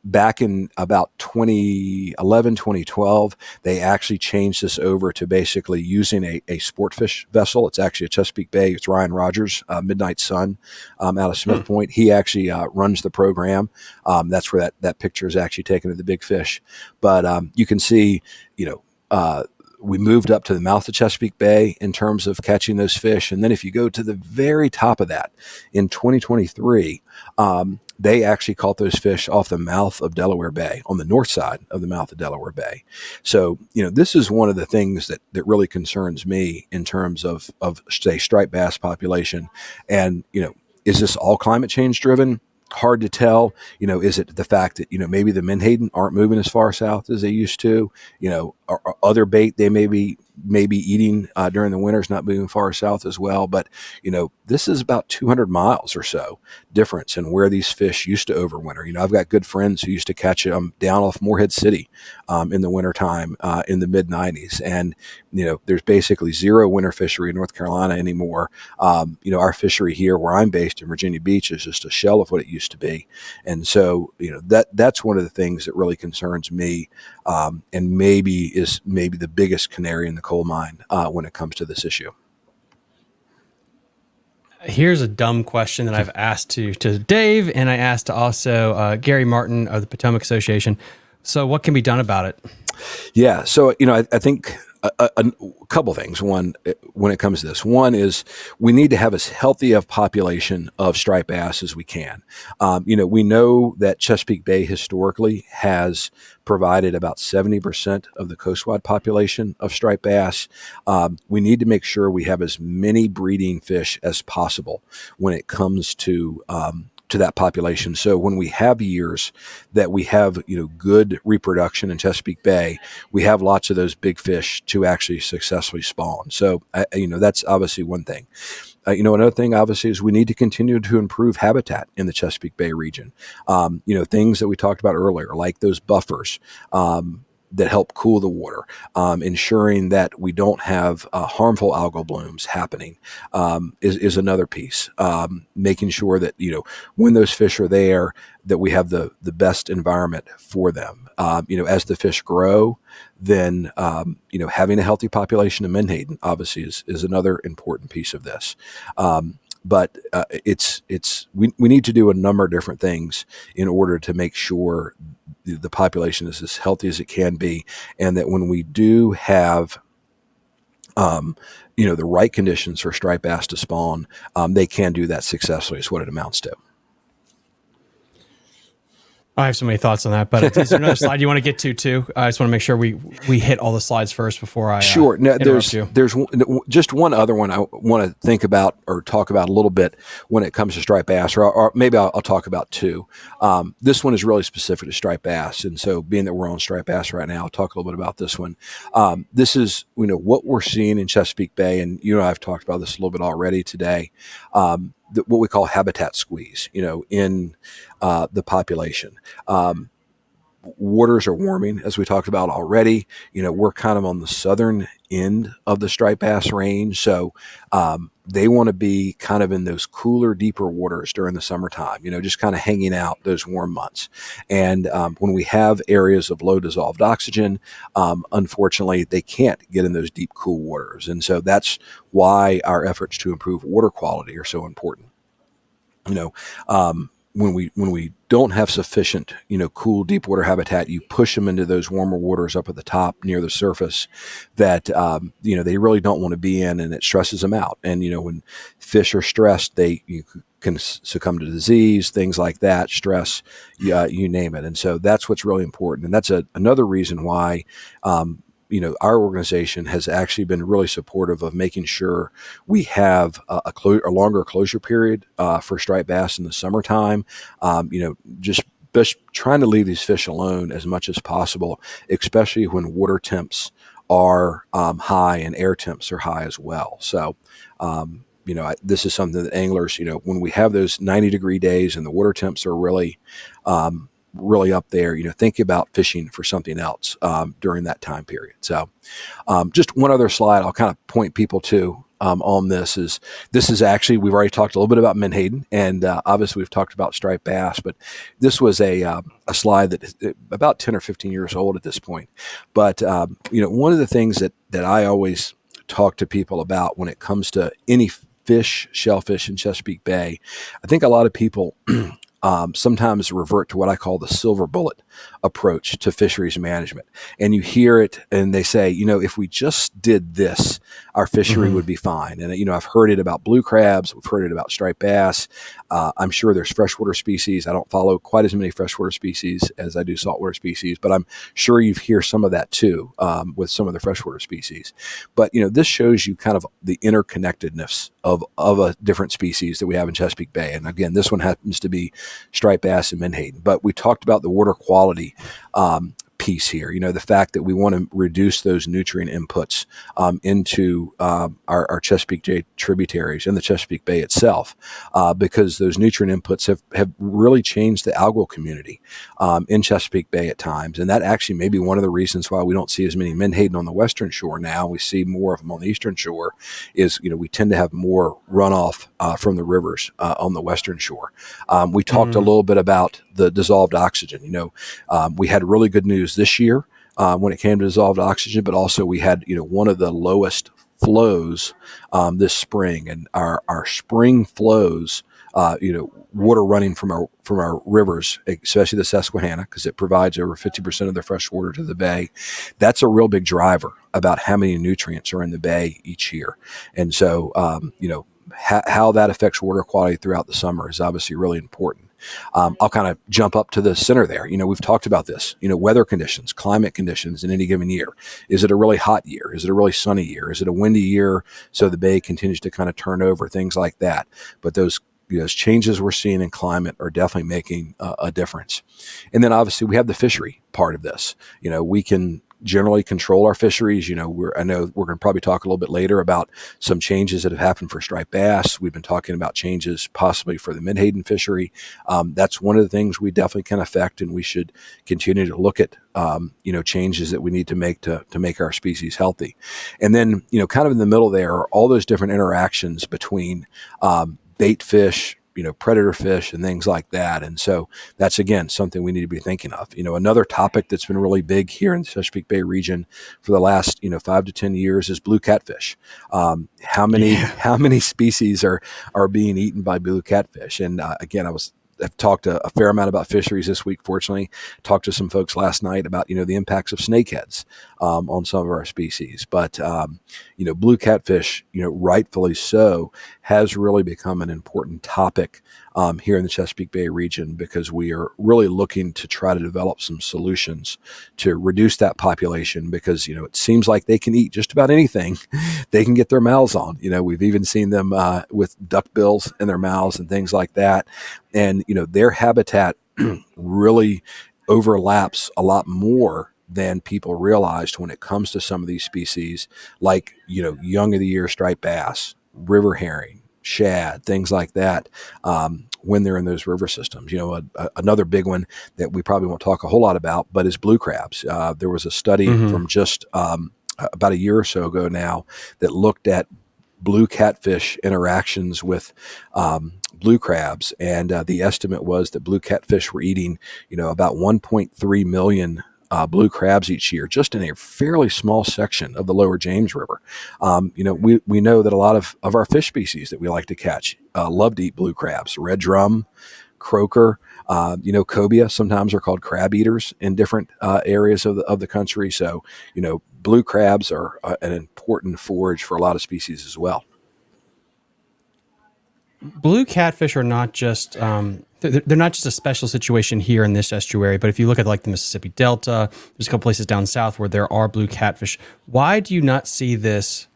Back in about 2011, 2012, they actually changed this over to basically using a sport fish vessel. It's actually a Chesapeake Bay. It's Ryan Rogers, Midnight Sun, out of Smith Point. He actually runs the program. That's where that picture is actually taken of the big fish. But you can see, we moved up to the mouth of Chesapeake Bay in terms of catching those fish. And then if you go to the very top of that, in 2023, they actually caught those fish off the mouth of Delaware Bay, on the north side of the mouth of Delaware Bay. So, this is one of the things that really concerns me in terms of say, striped bass population. And, is this all climate change driven? Hard to tell. Is it the fact that, maybe the Menhaden aren't moving as far south as they used to? Or other bait they may be eating during the winters not moving far south as well. But, this is about 200 miles or so difference in where these fish used to overwinter. I've got good friends who used to catch them down off Morehead City in the wintertime in the mid 90s. And, there's basically zero winter fishery in North Carolina anymore. Our fishery here where I'm based in Virginia Beach is just a shell of what it used to be. And so, that's one of the things that really concerns me, and maybe the biggest canary in the coal mine when it comes to this issue. Here's a dumb question that I've asked to Dave, and I asked to also Gary Martin of the Potomac Association. So what can be done about it? Yeah. So, I think a couple things. One, when it comes to this, one is we need to have as healthy a population of striped bass as we can. We know that Chesapeake Bay historically has provided about 70% of the coastwide population of striped bass. We need to make sure we have as many breeding fish as possible when it comes to that population. So when we have years that we have, good reproduction in Chesapeake Bay, we have lots of those big fish to actually successfully spawn. So, that's obviously one thing. Another thing, obviously, is we need to continue to improve habitat in the Chesapeake Bay region. Things that we talked about earlier, like those buffers, that help cool the water, ensuring that we don't have harmful algal blooms happening is another piece. Making sure that, when those fish are there, that we have the best environment for them. As the fish grow, then, having a healthy population of Menhaden obviously is another important piece of this. But we need to do a number of different things in order to make sure the population is as healthy as it can be, and that when we do have the right conditions for striped bass to spawn, they can do that successfully, is what it amounts to. I have so many thoughts on that, but is there another slide you want to get to too? I just want to make sure we hit all the slides first before I Sure. No, interrupt you. there's just one other one I want to think about or talk about a little bit when it comes to striped bass, or maybe I'll talk about two. This one is really specific to striped bass, and so being that we're on striped bass right now, I'll talk a little bit about this one. This is what we're seeing in Chesapeake Bay, and I've talked about this a little bit already today. What we call habitat squeeze, in the population. Waters are warming, as we talked about already. We're kind of on the southern end of the striped bass range, so they want to be kind of in those cooler, deeper waters during the summertime, just kind of hanging out those warm months. And when we have areas of low dissolved oxygen, unfortunately, they can't get in those deep, cool waters. And so that's why our efforts to improve water quality are so important. When we don't have sufficient, cool deep water habitat, you push them into those warmer waters up at the top near the surface that, they really don't want to be in, and it stresses them out. And, when fish are stressed, you can succumb to disease, things like that, stress, you name it. And so that's what's really important. And that's another reason why, our organization has actually been really supportive of making sure we have a longer closure period for striped bass in the summertime. Just trying to leave these fish alone as much as possible, especially when water temps are high and air temps are high as well. So, this is something that anglers, when we have those 90-degree days and the water temps are really up there, think about fishing for something else during that time period. So just one other slide I'll kind of point people to on this is actually, we've already talked a little bit about menhaden, and obviously we've talked about striped bass, but this was a slide that is about 10 or 15 years old at this point. But, one of the things that I always talk to people about when it comes to any fish, shellfish in Chesapeake Bay, I think a lot of people sometimes revert to what I call the silver bullet approach to fisheries management. And you hear it and they say, if we just did this, our fishery would be fine. And, I've heard it about blue crabs. We've heard it about striped bass. I'm sure there's freshwater species. I don't follow quite as many freshwater species as I do saltwater species, but I'm sure you hear some of that too with some of the freshwater species. But, this shows you kind of the interconnectedness of a different species that we have in Chesapeake Bay. And again, this one happens to be striped bass and menhaden. But we talked about the water quality piece here, the fact that we want to reduce those nutrient inputs into our Chesapeake Bay tributaries and the Chesapeake Bay itself, because those nutrient inputs have really changed the algal community in Chesapeake Bay at times. And that actually may be one of the reasons why we don't see as many menhaden on the western shore now. We see more of them on the eastern shore is, we tend to have more runoff from the rivers on the western shore. We talked a little bit about the dissolved oxygen. We had really good news this year when it came to dissolved oxygen, but also we had, one of the lowest flows this spring, and our spring flows, water running from our rivers, especially the Susquehanna, because it provides over 50% of the fresh water to the bay. That's a real big driver about how many nutrients are in the bay each year. And so, how that affects water quality throughout the summer is obviously really important. I'll kind of jump up to the center there. We've talked about this, weather conditions, climate conditions in any given year. Is it a really hot year? Is it a really sunny year? Is it a windy year? So the bay continues to kind of turn over, things like that. But those changes we're seeing in climate are definitely making a difference. And then obviously we have the fishery part of this. We can generally control our fisheries. I know we're going to probably talk a little bit later about some changes that have happened for striped bass. We've been talking about changes possibly for the menhaden fishery. That's one of the things we definitely can affect, and we should continue to look at changes that we need to make to make our species healthy. And then kind of in the middle there are all those different interactions between bait fish, predator fish and things like that. And so that's, again, something we need to be thinking of. Another topic that's been really big here in the Chesapeake Bay region for the last, 5 to 10 years is blue catfish. How many species are being eaten by blue catfish? And again, I was have talked a fair amount about fisheries this week. Fortunately, talked to some folks last night about, the impacts of snakeheads on some of our species. But, blue catfish, rightfully so, has really become an important topic here in the Chesapeake Bay region, because we are really looking to try to develop some solutions to reduce that population, because, it seems like they can eat just about anything they can get their mouths on. We've even seen them with duckbills in their mouths and things like that. And, their habitat really overlaps a lot more than people realized when it comes to some of these species, like, young of the year striped bass, river herring, shad, things like that, when they're in those river systems. Another big one that we probably won't talk a whole lot about, but is blue crabs. There was a study from just about a year or so ago now that looked at blue catfish interactions with blue crabs, and the estimate was that blue catfish were eating, about 1.3 million blue crabs each year, just in a fairly small section of the lower James River. We know that a lot of our fish species that we like to catch love to eat blue crabs. Red drum, croaker, cobia sometimes are called crab eaters in different areas of the country. So, blue crabs are an important forage for a lot of species as well. Blue catfish are not just they're not just a special situation here in this estuary, but if you look at like the Mississippi Delta, there's a couple places down south where there are blue catfish. Why do you not see this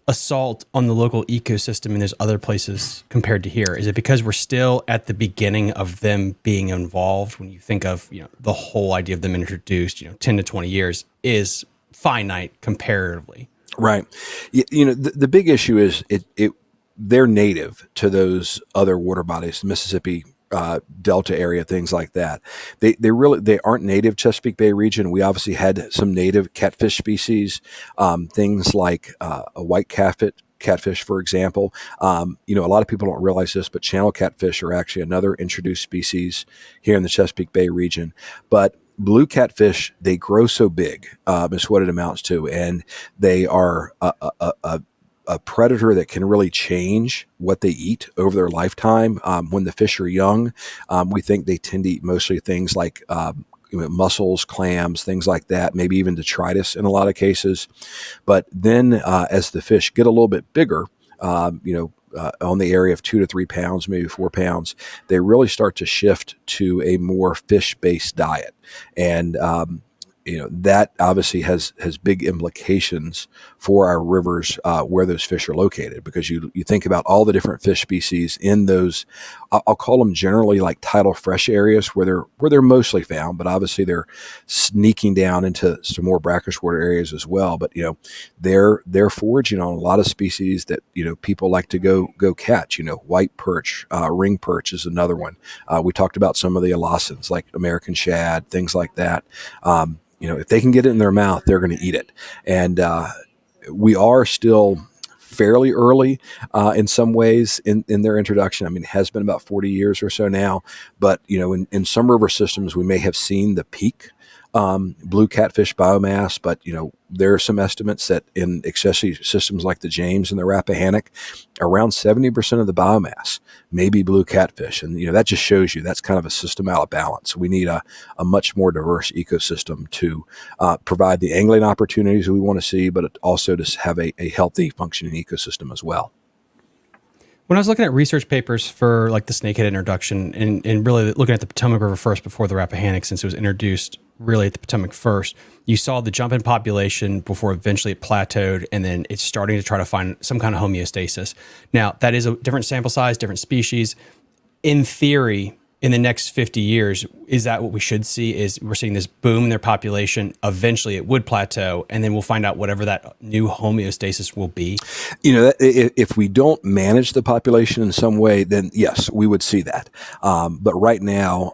assault on the local ecosystem in those other places compared to here? Is it because we're still at the beginning of them being involved? When you think of the whole idea of them introduced 10 to 20 years is finite comparatively. Right. The big issue is they're native to those other water bodies, Mississippi Delta area, things like that. They aren't native Chesapeake Bay region. We obviously had some native catfish species, things like a white catfish, for example. A lot of people don't realize this, but channel catfish are actually another introduced species here in the Chesapeake Bay region. But blue catfish, they grow so big, is what it amounts to, and they are a predator that can really change what they eat over their lifetime. When the fish are young, we think they tend to eat mostly things like mussels, clams, things like that, maybe even detritus in a lot of cases. But then as the fish get a little bit bigger, on the area of 2 to 3 pounds, maybe 4 pounds, they really start to shift to a more fish-based diet. And that obviously has big implications for our rivers where those fish are located, because you think about all the different fish species in those, I'll call them generally like tidal fresh areas where they're mostly found, but obviously they're sneaking down into some more brackish water areas as well. But they're foraging on a lot of species that people like to go catch. White perch, ring perch is another one. We talked about some of the elasins like American shad, things like that. If they can get it in their mouth, they're going to eat it. And we are still fairly early in some ways in their introduction. I mean, it has been about 40 years or so now. But, in some river systems, we may have seen the peak blue catfish biomass, but there are some estimates that in especially systems like the James and the Rappahannock, around 70% of the biomass may be blue catfish, and that just shows you that's kind of a system out of balance. We need a much more diverse ecosystem to provide the angling opportunities we want to see, but also to have a healthy functioning ecosystem as well. When I was looking at research papers for like the snakehead introduction and really looking at the Potomac River first before the Rappahannock, since it was introduced really at the Potomac first, you saw the jump in population before eventually it plateaued, and then it's starting to try to find some kind of homeostasis. Now, that is a different sample size, different species. In theory, in the next 50 years, is that what we should see? Is we're seeing this boom in their population. Eventually it would plateau, and then we'll find out whatever that new homeostasis will be. If we don't manage the population in some way, then yes, we would see that. But right now,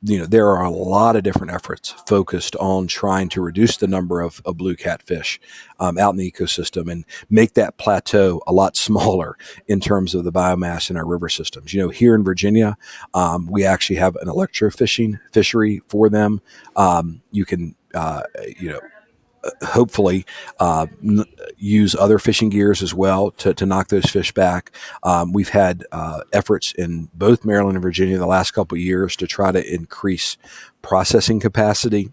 there are a lot of different efforts focused on trying to reduce the number of blue catfish out in the ecosystem and make that plateau a lot smaller in terms of the biomass in our river systems. Here in Virginia, we actually have an electrofishing fishery for them. You can, hopefully use other fishing gears as well to knock those fish back. We've had efforts in both Maryland and Virginia the last couple of years to try to increase processing capacity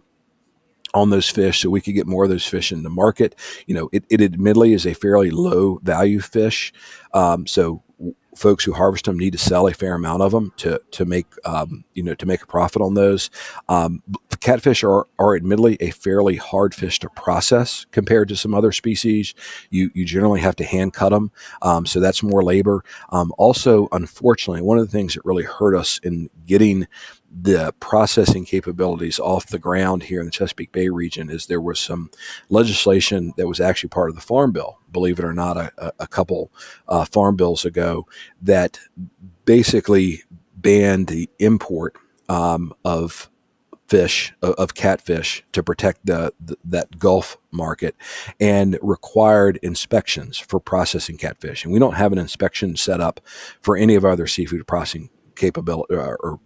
on those fish so we could get more of those fish in the market. It admittedly is a fairly low value fish. So folks who harvest them need to sell a fair amount of them to make to make a profit on those. Catfish are admittedly a fairly hard fish to process compared to some other species. You generally have to hand cut them, so that's more labor. Also, unfortunately, one of the things that really hurt us in getting the processing capabilities off the ground here in the Chesapeake Bay region is there was some legislation that was actually part of the Farm Bill, believe it or not, a couple farm bills ago, that basically banned the import of fish, of catfish, to protect that Gulf market, and required inspections for processing catfish. And we don't have an inspection set up for any of our other seafood processing capability or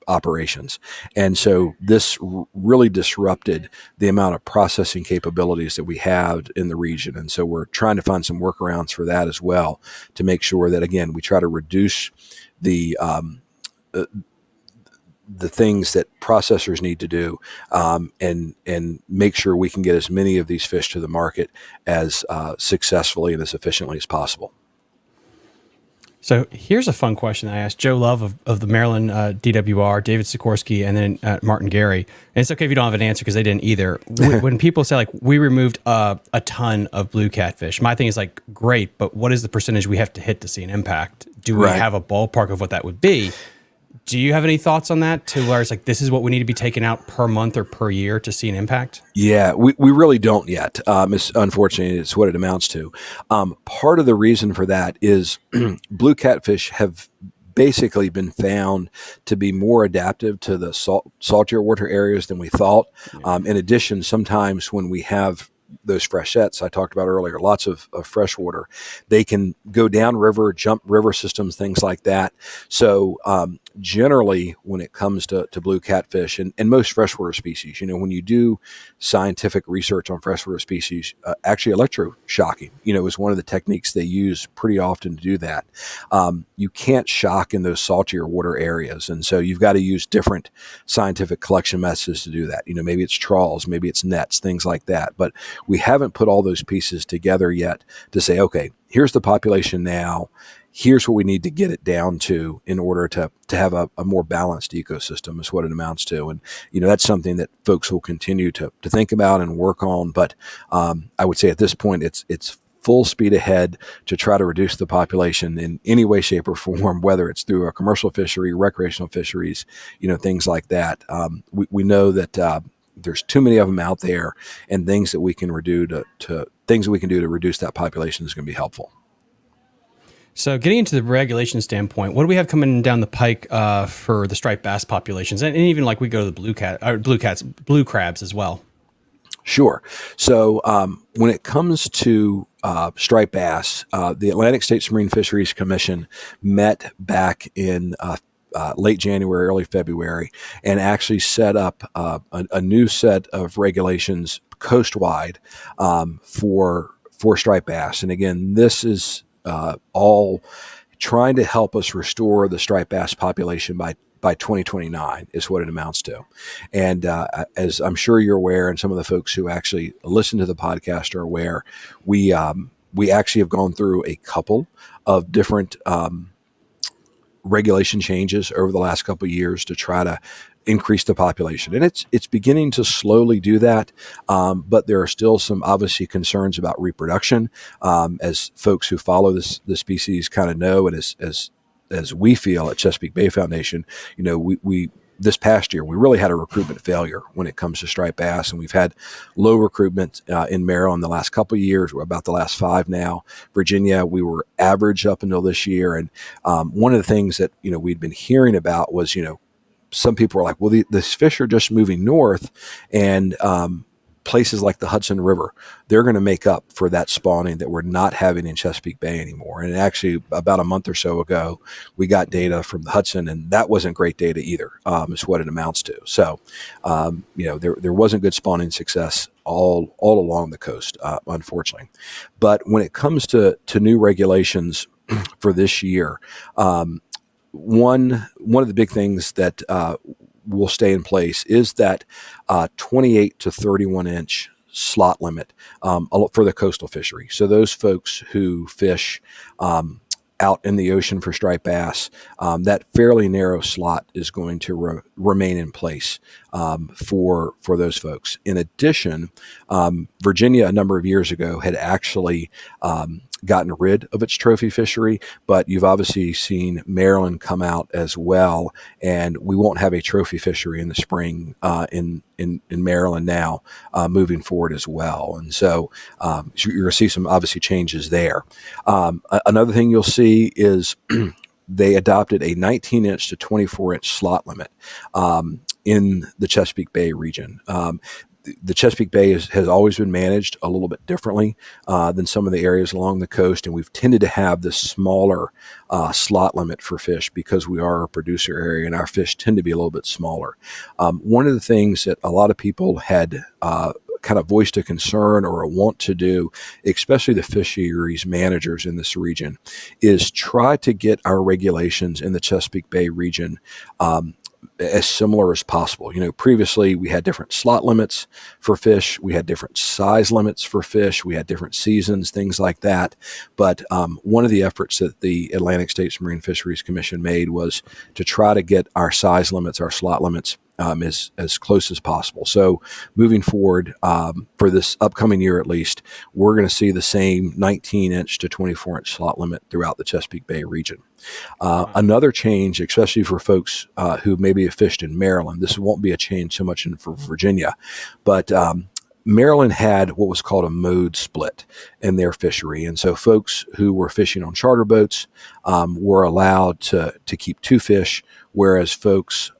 operations. And so this really disrupted the amount of processing capabilities that we have in the region. And so we're trying to find some workarounds for that as well, to make sure that, again, we try to reduce the things that processors need to do, and make sure we can get as many of these fish to the market as successfully and as efficiently as possible. So here's a fun question I asked Joe Love of the Maryland DWR, David Sikorsky, and then Martin Gary. And it's okay if you don't have an answer because they didn't either. When people say, like, we removed a ton of blue catfish, my thing is like, great, but what is the percentage we have to hit to see an impact? Do we have a ballpark of what that would be? Do you have any thoughts on that, to where it's like, this is what we need to be taking out per month or per year to see an impact? Yeah, we really don't yet. Unfortunately, it's what it amounts to. Part of the reason for that is blue catfish have basically been found to be more adaptive to the saltier water areas than we thought. In addition, sometimes when we have those freshettes I talked about earlier, lots of fresh water, they can go down river, jump river systems, things like that. So generally, when it comes to blue catfish and most freshwater species, when you do scientific research on freshwater species, actually electroshocking, is one of the techniques they use pretty often to do that. You can't shock in those saltier water areas. And so you've got to use different scientific collection methods to do that. Maybe it's trawls, maybe it's nets, things like that. But we haven't put all those pieces together yet to say, okay, here's the population now. Here's what we need to get it down to in order to have a more balanced ecosystem, is what it amounts to. And, that's something that folks will continue to think about and work on. But I would say at this point, it's full speed ahead to try to reduce the population in any way, shape, or form, whether it's through a commercial fishery, recreational fisheries, things like that. We know that there's too many of them out there, and things that we can do to reduce that population is going to be helpful. So getting into the regulation standpoint, what do we have coming down the pike for the striped bass populations? And even like we go to the blue crabs as well. Sure. So when it comes to striped bass, the Atlantic States Marine Fisheries Commission met back in late January, early February, and actually set up a new set of regulations coastwide for striped bass. And again, this is all trying to help us restore the striped bass population by 2029 is what it amounts to. And as I'm sure you're aware, and some of the folks who actually listen to the podcast are aware, we actually have gone through a couple of different regulation changes over the last couple of years to try to increase the population. And it's beginning to slowly do that, but there are still some obviously concerns about reproduction, as folks who follow the species kind of know, and as we feel at Chesapeake Bay Foundation, we this past year, we really had a recruitment failure when it comes to striped bass, and we've had low recruitment in Maryland the last couple of years. We're about the last 5 now. Virginia, we were average up until this year. And one of the things that, we'd been hearing about was, some people were like, well, these fish are just moving north, and places like the Hudson River, they're going to make up for that spawning that we're not having in Chesapeake Bay anymore. And actually, about a month or so ago, we got data from the Hudson, and that wasn't great data either, is what it amounts to. So, there wasn't good spawning success all along the coast, unfortunately. But when it comes to new regulations for this year, one of the big things that will stay in place is that 28 to 31 inch slot limit for the coastal fishery. So those folks who fish out in the ocean for striped bass, that fairly narrow slot is going to remain in place for those folks. In addition, Virginia a number of years ago had actually gotten rid of its trophy fishery, but you've obviously seen Maryland come out as well, and we won't have a trophy fishery in the spring in Maryland now moving forward as well. And so you're going to see some obviously changes there. Another thing you'll see is they adopted a 19-inch to 24-inch slot limit in the Chesapeake Bay region. The Chesapeake Bay has always been managed a little bit differently than some of the areas along the coast, and we've tended to have this smaller slot limit for fish because we are a producer area and our fish tend to be a little bit smaller. One of the things that a lot of people had kind of voiced a concern or a want to do, especially the fisheries managers in this region, is try to get our regulations in the Chesapeake Bay region as similar as possible. Previously we had different slot limits for fish. We had different size limits for fish. We had different seasons, things like that. But one of the efforts that the Atlantic States Marine Fisheries Commission made was to try to get our size limits, our slot limits, as close as possible. So moving forward, for this upcoming year at least, we're going to see the same 19-inch to 24-inch slot limit throughout the Chesapeake Bay region. Another change, especially for folks who maybe have fished in Maryland, this won't be a change so much for Virginia, but Maryland had what was called a mode split in their fishery. And so folks who were fishing on charter boats were allowed to keep 2 fish, whereas folks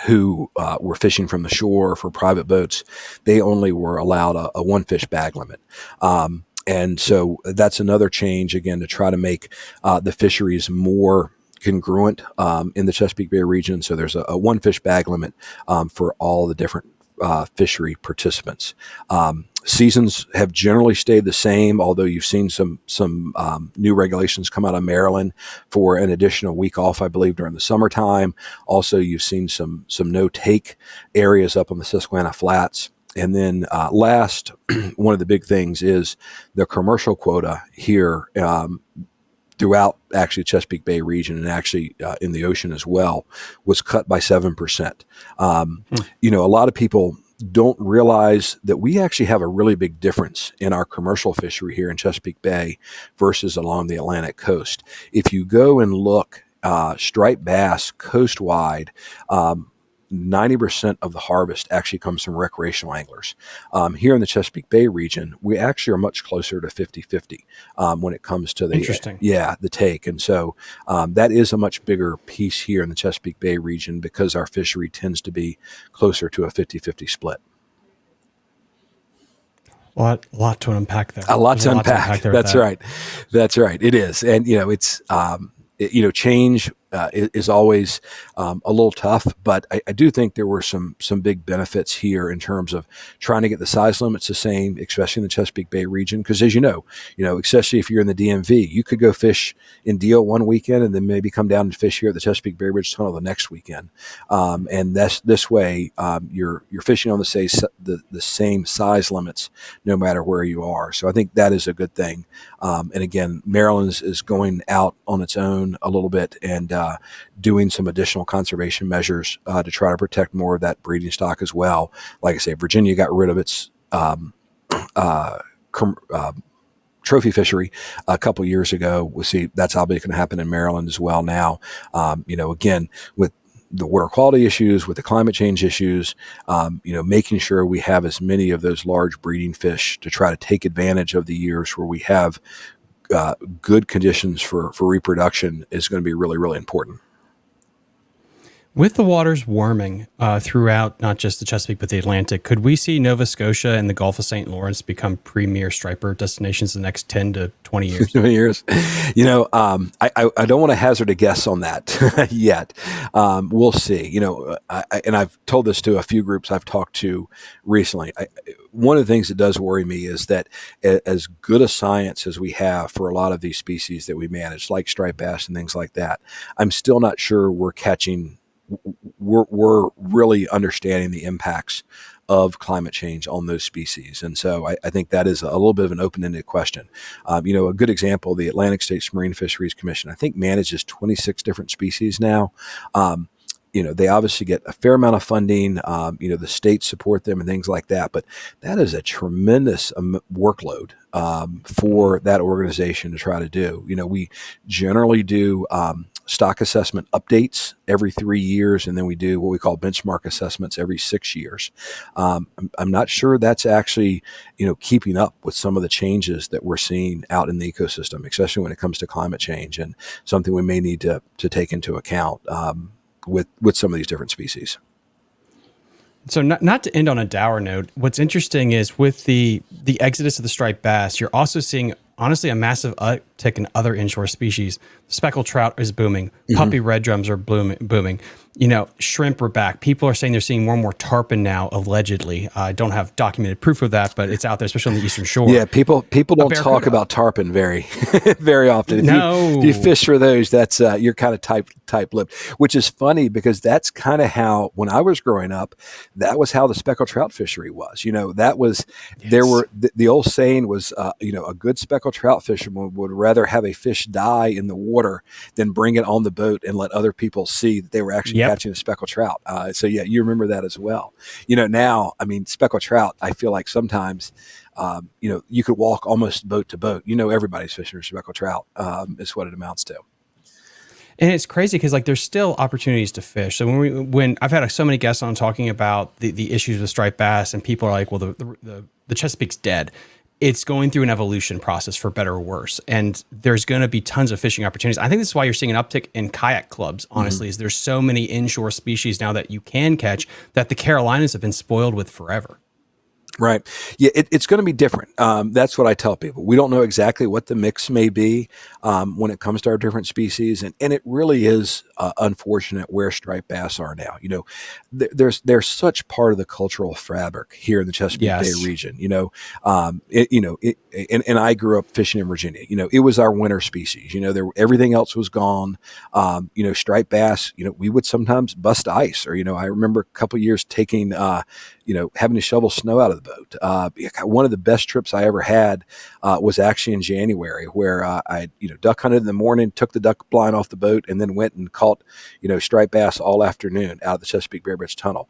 who were fishing from the shore for private boats, they only were allowed a 1 fish bag limit. And so that's another change, again, to try to make the fisheries more congruent in the Chesapeake Bay region. So there's a 1 fish bag limit for all the different fishery participants. Seasons have generally stayed the same, although you've seen some new regulations come out of Maryland for an additional week off, I believe, during the summertime. Also, you've seen some no-take areas up on the Susquehanna Flats. And then last, one of the big things is the commercial quota here throughout actually Chesapeake Bay region and actually in the ocean as well was cut by 7%. A lot of people don't realize that we actually have a really big difference in our commercial fishery here in Chesapeake Bay versus along the Atlantic coast. If you go and look striped bass coastwide, 90% of the harvest actually comes from recreational anglers. Here in the Chesapeake Bay region, we actually are much closer to 50-50 when it comes to the take. And so that is a much bigger piece here in the Chesapeake Bay region because our fishery tends to be closer to a 50-50 split. A lot to unpack there. A lot to unpack. That's right. That's right. It is. And, it's, change is always a little tough, but I do think there were some big benefits here in terms of trying to get the size limits the same, especially in the Chesapeake Bay region. Because as you know, especially if you're in the DMV, you could go fish in Deal one weekend and then maybe come down and fish here at the Chesapeake Bay Ridge Tunnel the next weekend. And this way, you're fishing on the same size limits no matter where you are. So I think that is a good thing. And again, Maryland is going out on its own a little bit and doing some additional conservation measures to try to protect more of that breeding stock as well. Like I say, Virginia got rid of its trophy fishery a couple years ago. We'll see that's obviously going to happen in Maryland as well now. Again, with the water quality issues, with the climate change issues, making sure we have as many of those large breeding fish to try to take advantage of the years where we have good conditions for reproduction is going to be really, really important. With the waters warming throughout not just the Chesapeake but the Atlantic, could we see Nova Scotia and the Gulf of St. Lawrence become premier striper destinations in the next 10 to 20 years? 20 years. I don't want to hazard a guess on that yet. We'll see. And I've told this to a few groups I've talked to recently. One of the things that does worry me is that as good a science as we have for a lot of these species that we manage, like striped bass and things like that, I'm still not sure we're really understanding the impacts of climate change on those species. And so I think that is a little bit of an open-ended question. A good example, the Atlantic States Marine Fisheries Commission, I think manages 26 different species now. They obviously get a fair amount of funding. The states support them and things like that. But that is a tremendous workload for that organization to try to do. We generally do stock assessment updates every 3 years, and then we do what we call benchmark assessments every 6 years. I'm not sure that's actually, keeping up with some of the changes that we're seeing out in the ecosystem, especially when it comes to climate change, and something we may need to take into account with some of these different species. So not to end on a dour note, what's interesting is with the exodus of the striped bass, you're also seeing honestly a massive uptick in other inshore species. Speckled trout is booming. Puppy red drums are booming. Shrimp are back. People are saying they're seeing more and more tarpon now, allegedly. I don't have documented proof of that, but it's out there, especially on the eastern shore. Yeah, people don't talk about tarpon very, very often. If you fish for those, that's you're kind of tight-lipped, which is funny because that's kind of how, when I was growing up, that was how the speckled trout fishery was. That was, there were, the old saying was, a good speckled trout fisherman would rather have a fish die in the water than bring it on the boat and let other people see that they were actually catching a speckled trout. So yeah, you remember that as well. Now, speckled trout, I feel like sometimes, you could walk almost boat to boat. Everybody's fishing for speckled trout is what it amounts to. And it's crazy because there's still opportunities to fish. So when I've had so many guests on talking about the issues with striped bass, and people are like, well, the Chesapeake's dead. It's going through an evolution process for better or worse. And there's going to be tons of fishing opportunities. I think this is why you're seeing an uptick in kayak clubs, honestly, is there's so many inshore species now that you can catch that the Carolinas have been spoiled with forever. Right. Yeah, it's going to be different. That's what I tell people. We don't know exactly what the mix may be when it comes to our different species. And it really is unfortunate where striped bass are now. They're such part of the cultural fabric here in the Chesapeake Bay region. And I grew up fishing in Virginia. It was our winter species. Everything else was gone. Striped bass, we would sometimes bust ice. Or, I remember a couple of years taking, having to shovel snow out of the boat. One of the best trips I ever had was actually in January, where I duck hunted in the morning, took the duck blind off the boat, and then went and caught striped bass all afternoon out of the Chesapeake Bay Bridge Tunnel.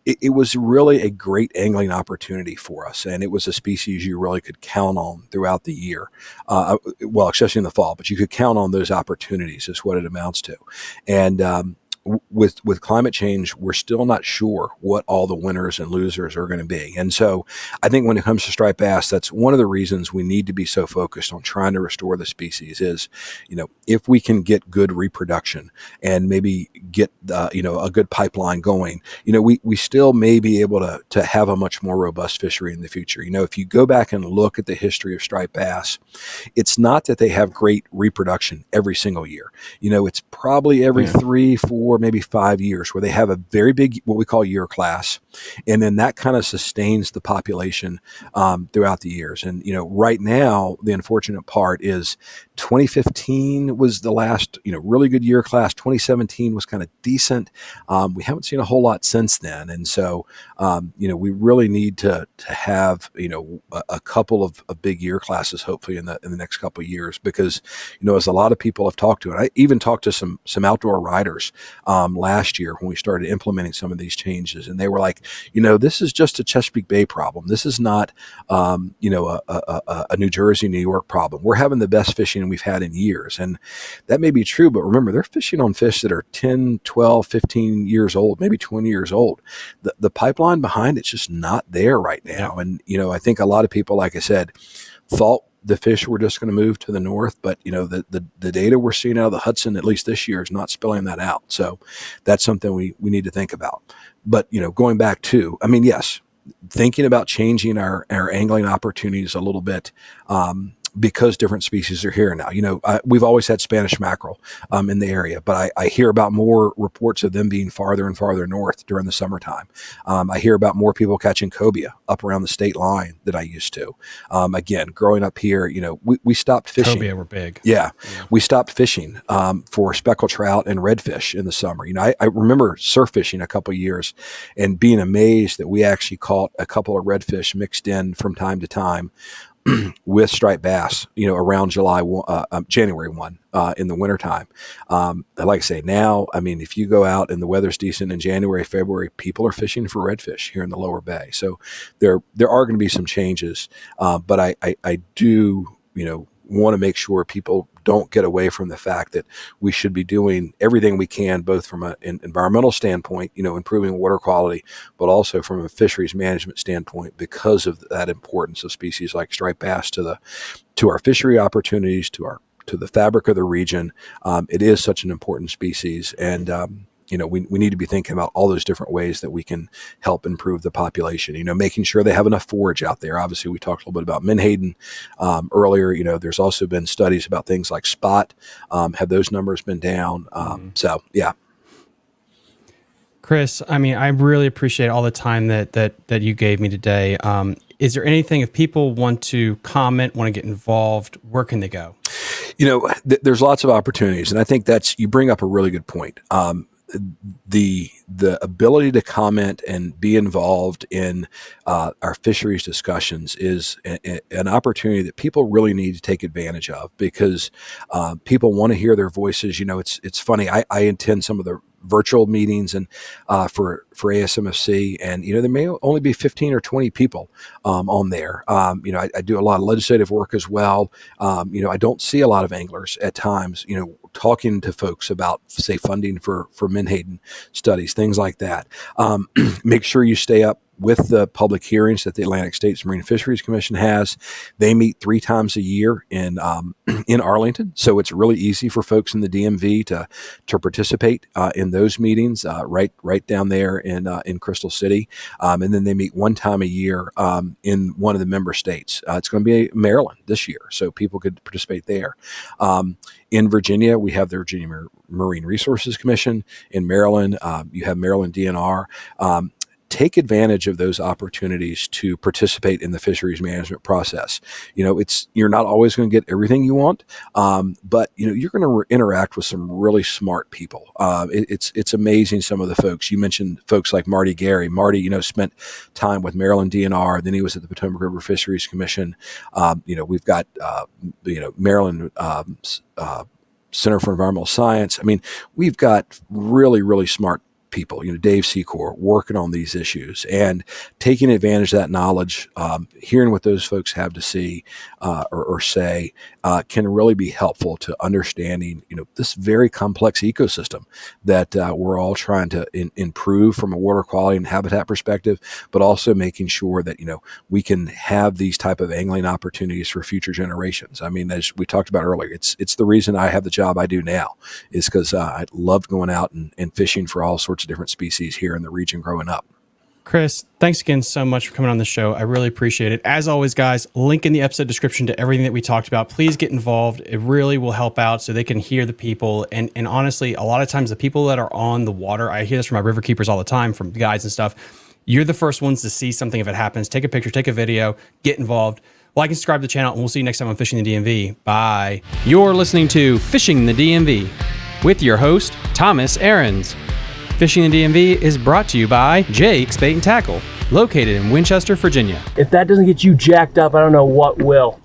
It was really a great angling opportunity for us, and it was a species you really could count on throughout the year. Especially in the fall, but you could count on those opportunities is what it amounts to. And with climate change, we're still not sure what all the winners and losers are going to be. And so I think when it comes to striped bass, that's one of the reasons we need to be so focused on trying to restore the species is, if we can get good reproduction and maybe get, a good pipeline going, we still may be able to have a much more robust fishery in the future. If you go back and look at the history of striped bass, it's not that they have great reproduction every single year. It's probably every 3, 4, maybe 5 years where they have a very big, what we call year class. And then that kind of sustains the population throughout the years. And, right now, the unfortunate part is 2015 was the last, really good year class. 2017 was kind of decent. We haven't seen a whole lot since then. And so, we really need to have, a couple of big year classes, hopefully in the next couple of years, because, as a lot of people have talked to, and I even talked to some outdoor riders last year when we started implementing some of these changes. And they were like, this is just a Chesapeake Bay problem. This is not, a New Jersey, New York problem. We're having the best fishing we've had in years. And that may be true, but remember, they're fishing on fish that are 10, 12, 15 years old, maybe 20 years old. The pipeline behind it's just not there right now. And, I think a lot of people, like I said, thought the fish were just going to move to the north, but the data we're seeing out of the Hudson, at least this year, is not spilling that out. So that's something we need to think about. But going back to, yes, thinking about changing our angling opportunities a little bit, because different species are here now. We've always had Spanish mackerel in the area, but I hear about more reports of them being farther and farther north during the summertime. I hear about more people catching cobia up around the state line than I used to. Again, growing up here, we stopped fishing. Cobia were big. Yeah. We stopped fishing for speckled trout and redfish in the summer. I remember surf fishing a couple of years and being amazed that we actually caught a couple of redfish mixed in from time to time with striped bass, around January 1, in the wintertime. Like I say, now, if you go out and the weather's decent in January, February, people are fishing for redfish here in the lower bay. So there are going to be some changes. But I do, want to make sure people don't get away from the fact that we should be doing everything we can, both from an environmental standpoint, improving water quality, but also from a fisheries management standpoint, because of that importance of species like striped bass to our fishery opportunities, to the fabric of the region. It is such an important species, and we need to be thinking about all those different ways that we can help improve the population, making sure they have enough forage out there. Obviously, we talked a little bit about menhaden earlier. There's also been studies about things like spot. Have those numbers been down? So, yeah. Chris, I really appreciate all the time that you gave me today. Is there anything, if people want to comment, want to get involved, where can they go? There's lots of opportunities, and I think you bring up a really good point. The ability to comment and be involved in our fisheries discussions is an opportunity that people really need to take advantage of, because people want to hear their voices. It's funny. I attend some of the virtual meetings and for ASMFC, and there may only be 15 or 20 people on there. I do a lot of legislative work as well. I don't see a lot of anglers at times, talking to folks about, say, funding for menhaden studies, things like that. Make sure you stay up with the public hearings that the Atlantic States Marine Fisheries Commission has. They meet 3 times a year in Arlington, so it's really easy for folks in the DMV to participate in those meetings right down there in Crystal City. And then they meet 1 time a year in one of the member states. It's going to be Maryland this year, so people could participate there. In Virginia, we have the Virginia Marine Resources Commission. In Maryland, you have Maryland DNR. Take advantage of those opportunities to participate in the fisheries management process. You're not always going to get everything you want, but you're going to interact with some really smart people. It's amazing, some of the folks you mentioned, folks like Marty Gary. Marty, spent time with Maryland DNR. Then he was at the Potomac River Fisheries Commission. We've got Maryland Center for Environmental Science. We've got really, really smart people, Dave Secor, working on these issues and taking advantage of that knowledge, hearing what those folks have to see or say, can really be helpful to understanding, this very complex ecosystem that we're all trying to improve from a water quality and habitat perspective, but also making sure that, we can have these type of angling opportunities for future generations. As we talked about earlier, it's the reason I have the job I do now, is because I loved going out and fishing for all sorts of different species here in the region growing up. Chris, thanks again so much for coming on the show. I really appreciate it. As always, guys, link in the episode description to everything that we talked about. Please get involved. It really will help out so they can hear the people. And honestly, a lot of times the people that are on the water, I hear this from my river keepers all the time, from guides and stuff. You're the first ones to see something if it happens. Take a picture, take a video, get involved. Like and subscribe to the channel, and we'll see you next time on Fishing the DMV. Bye. You're listening to Fishing the DMV with your host, Thomas Ahrens. Fishing the DMV is brought to you by Jake's Bait and Tackle, located in Winchester, Virginia. If that doesn't get you jacked up, I don't know what will.